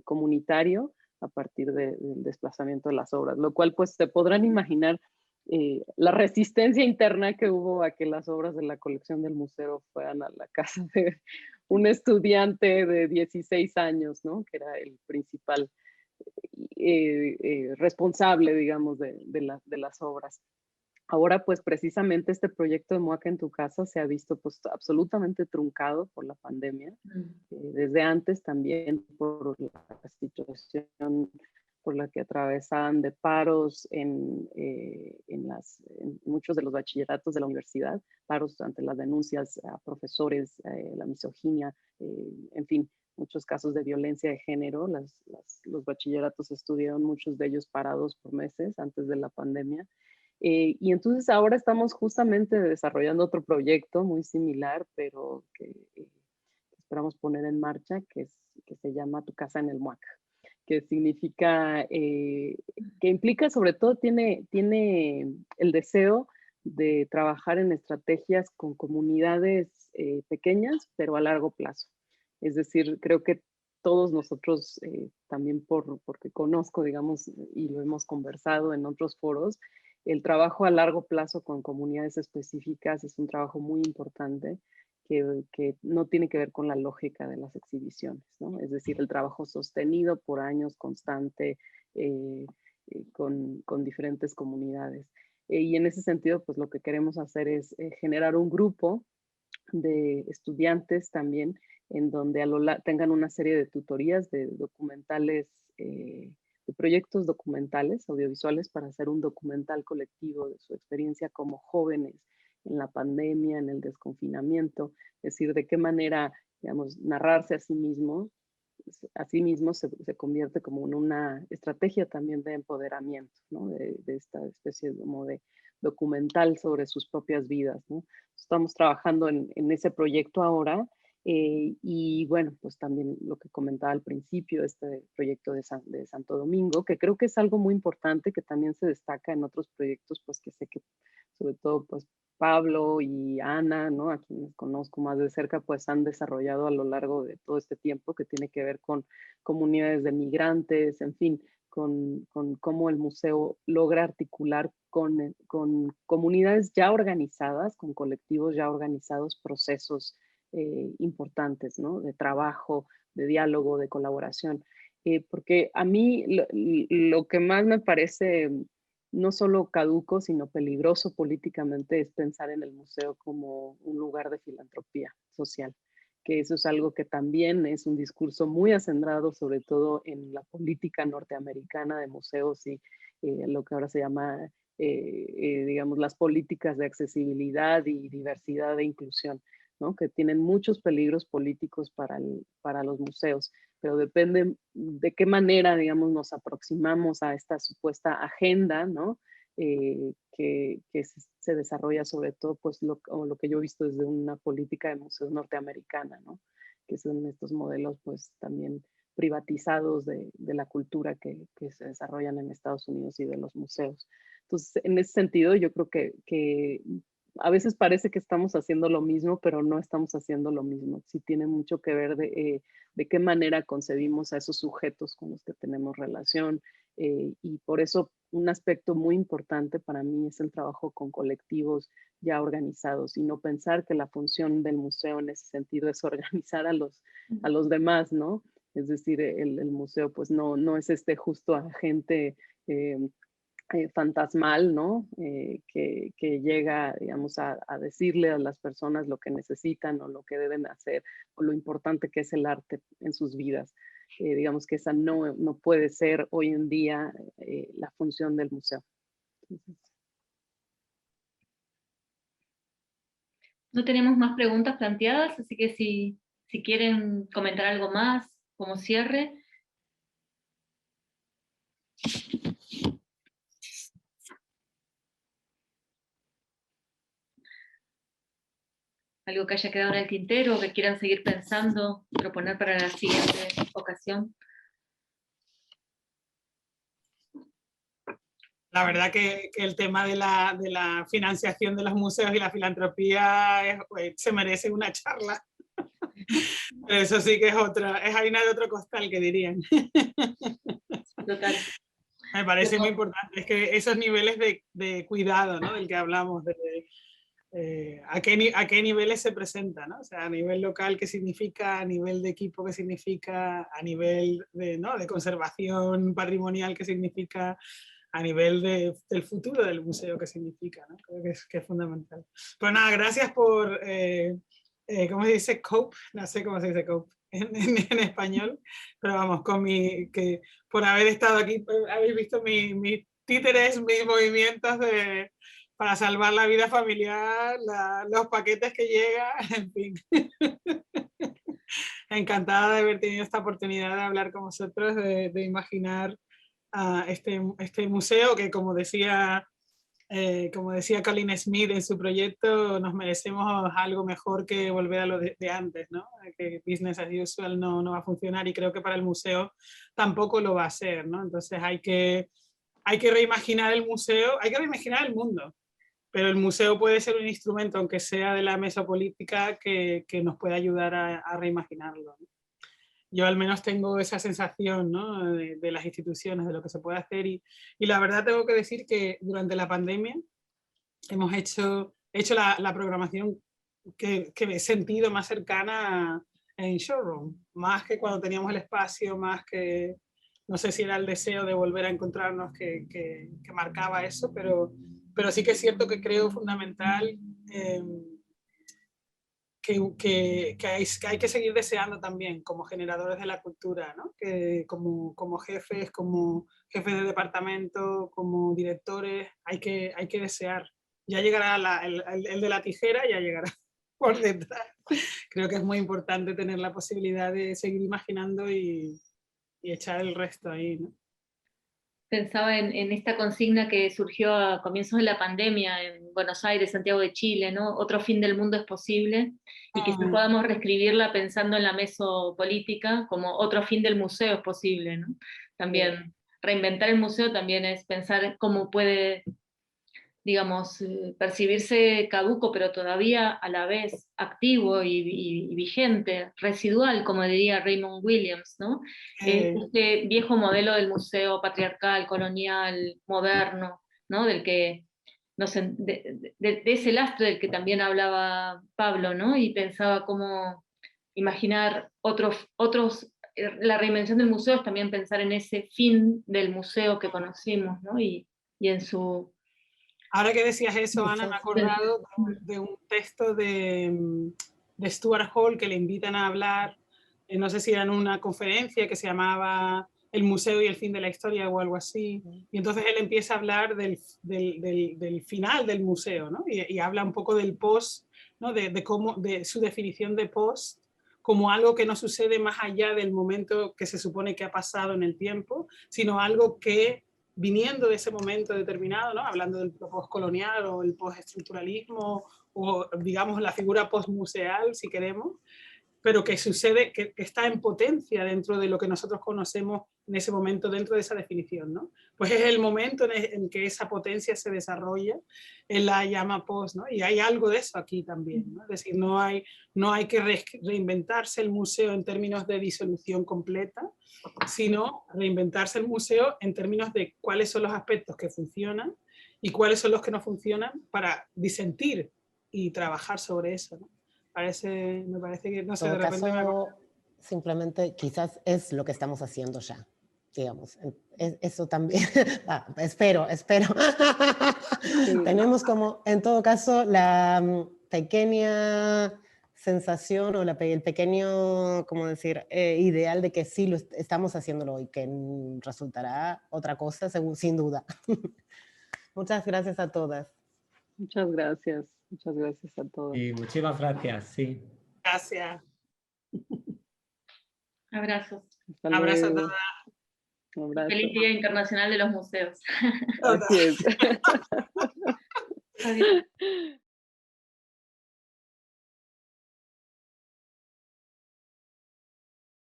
comunitario a partir del desplazamiento de las obras, lo cual pues se podrán imaginar la resistencia interna que hubo a que las obras de la colección del museo fueran a la casa de un estudiante de 16 años, ¿no? Que era el principal responsable, digamos, de las obras. Ahora, pues precisamente este proyecto de MUAC en tu casa se ha visto pues absolutamente truncado por la pandemia. Desde antes también por la situación por la que atravesaban de paros en muchos de los bachilleratos de la universidad, paros ante las denuncias a profesores, la misoginia, en fin, muchos casos de violencia de género. Los bachilleratos estuvieron muchos de ellos parados por meses antes de la pandemia. Y entonces ahora estamos justamente desarrollando otro proyecto muy similar, pero que esperamos poner en marcha, que se llama Tu Casa en el MUAC, que significa, que implica sobre todo, tiene el deseo de trabajar en estrategias con comunidades pequeñas, pero a largo plazo. Es decir, creo que todos nosotros, también porque conozco, digamos, y lo hemos conversado en otros foros, el trabajo a largo plazo con comunidades específicas es un trabajo muy importante que no tiene que ver con la lógica de las exhibiciones, ¿no? Es decir, el trabajo sostenido por años, constante, con diferentes comunidades. Y en ese sentido, pues lo que queremos hacer es generar un grupo de estudiantes también, en donde tengan una serie de tutorías de documentales, de proyectos documentales, audiovisuales, para hacer un documental colectivo de su experiencia como jóvenes en la pandemia, en el desconfinamiento, es decir, de qué manera, digamos, narrarse a sí mismo se convierte como en una estrategia también de empoderamiento, ¿no? De esta especie como de documental sobre sus propias vidas, ¿no? Estamos trabajando en ese proyecto ahora, y bueno, pues también lo que comentaba al principio, este proyecto de Santo Domingo, que creo que es algo muy importante, que también se destaca en otros proyectos, pues que sé que sobre todo pues Pablo y Ana, ¿no? A quienes conozco más de cerca, pues han desarrollado a lo largo de todo este tiempo, que tiene que ver con comunidades de migrantes, en fin, con cómo el museo logra articular con comunidades ya organizadas, con colectivos ya organizados, procesos importantes, ¿no? De trabajo, de diálogo, de colaboración. Porque a mí lo que más me parece no solo caduco, sino peligroso políticamente, es pensar en el museo como un lugar de filantropía social, que eso es algo que también es un discurso muy acendrado, sobre todo en la política norteamericana de museos y lo que ahora se llama, digamos, las políticas de accesibilidad y diversidad e inclusión, ¿no? Que tienen muchos peligros políticos para los museos, pero depende de qué manera, digamos, nos aproximamos a esta supuesta agenda, ¿no? Que se desarrolla sobre todo, pues, lo que yo he visto desde una política de museos norteamericana, ¿no? Que son estos modelos, pues, también privatizados de la cultura que se desarrollan en Estados Unidos y de los museos. Entonces, en ese sentido, yo creo que a veces parece que estamos haciendo lo mismo, pero no estamos haciendo lo mismo. Sí tiene mucho que ver de qué manera concebimos a esos sujetos con los que tenemos relación, y por eso un aspecto muy importante para mí es el trabajo con colectivos ya organizados, y no pensar que la función del museo en ese sentido es organizar a los demás, ¿no? Es decir, el museo pues no es este justo agente fantasmal, ¿no? Que llega, digamos, a decirle a las personas lo que necesitan o lo que deben hacer, o lo importante que es el arte en sus vidas. Digamos que esa no puede ser hoy en día la función del museo. Entonces, No tenemos más preguntas planteadas, así que si si quieren comentar algo más como cierre. Algo que haya quedado en el tintero, que quieran seguir pensando, proponer para la siguiente ocasión. La verdad que el tema de la financiación de los museos y la filantropía se merece una charla. Pero eso sí que es harina de otro costal, que dirían. Total. Me parece muy importante. Es que esos niveles de cuidado, ¿no? Del que hablamos, a qué niveles se presenta, ¿no? O sea, a nivel local, ¿qué significa? A nivel de equipo, ¿qué significa? A nivel de conservación patrimonial, ¿qué significa? A nivel del futuro del museo, ¿qué significa? ¿No? Creo que es fundamental. Pues nada, gracias por, ¿cómo se dice? Cope, no sé cómo se dice cope en español, pero vamos, por haber estado aquí, habéis visto mis títeres, mis movimientos para salvar la vida familiar, los paquetes que llegan, en fin. Encantada de haber tenido esta oportunidad de hablar con vosotros, de imaginar este museo que, como decía Colin Smith en su proyecto, nos merecemos algo mejor que volver a lo de antes, ¿no? Que business as usual no va a funcionar, y creo que para el museo tampoco lo va a ser, ¿no? Entonces hay que reimaginar el museo, hay que reimaginar el mundo, pero el museo puede ser un instrumento, aunque sea de la mesopolítica, que nos puede ayudar a reimaginarlo, ¿no? Yo al menos tengo esa sensación, ¿no? de las instituciones, de lo que se puede hacer, y la verdad tengo que decir que durante la pandemia hemos hecho la programación que he sentido más cercana en showroom, más que cuando teníamos el espacio, más que, no sé si era el deseo de volver a encontrarnos que marcaba eso, pero sí que es cierto que creo fundamental que hay que seguir deseando también como generadores de la cultura, ¿no? Que como jefes de departamento, como directores, hay que desear. Ya llegará el de la tijera, ya llegará por detrás. Creo que es muy importante tener la posibilidad de seguir imaginando y echar el resto ahí, ¿no? Pensaba en esta consigna que surgió a comienzos de la pandemia en Buenos Aires, Santiago de Chile, ¿no? Otro fin del mundo es posible, y quizás podamos reescribirla pensando en la mesopolítica como otro fin del museo es posible, ¿no? También reinventar el museo también es pensar cómo puede, digamos, percibirse caduco, pero todavía a la vez activo y vigente, residual, como diría Raymond Williams, ¿no? Este viejo modelo del museo patriarcal, colonial, moderno, ¿no? Del que de ese lastre del que también hablaba Pablo, ¿no? Y pensaba cómo imaginar la reinvención del museo es también pensar en ese fin del museo que conocimos, ¿no? Y en su... Ahora que decías eso, Ana, me he acordado de un texto de Stuart Hall, que le invitan a hablar, no sé si era en una conferencia, que se llamaba El museo y el fin de la historia o algo así, y entonces él empieza a hablar del final del museo, ¿no? Y habla un poco del post, ¿no? de su definición de post como algo que no sucede más allá del momento que se supone que ha pasado en el tiempo, sino algo que, viniendo de ese momento determinado, ¿no? Hablando del postcolonial o el postestructuralismo, o digamos la figura postmuseal, si queremos, pero que sucede, que está en potencia dentro de lo que nosotros conocemos en ese momento, dentro de esa definición, ¿no? Pues es el momento en que esa potencia se desarrolla, él la llama post, ¿no? Y hay algo de eso aquí también, ¿no? Es decir, no hay que reinventarse el museo en términos de disolución completa, sino reinventarse el museo en términos de cuáles son los aspectos que funcionan y cuáles son los que no funcionan, para disentir y trabajar sobre eso, ¿no? Me parece que, no sé, de repente caso, simplemente quizás es lo que estamos haciendo ya, digamos. Eso también, espero. Sí. Tenemos como, en todo caso, la pequeña sensación o el pequeño, como decir, ideal de que sí estamos haciéndolo y que resultará otra cosa, sin duda. Muchas gracias a todas. Muchas gracias a todos. Y muchísimas gracias, sí. Gracias. Abrazos. Hasta Abrazo a luego. todas. Abrazo. Feliz Día Internacional de los Museos. Así es. Adiós.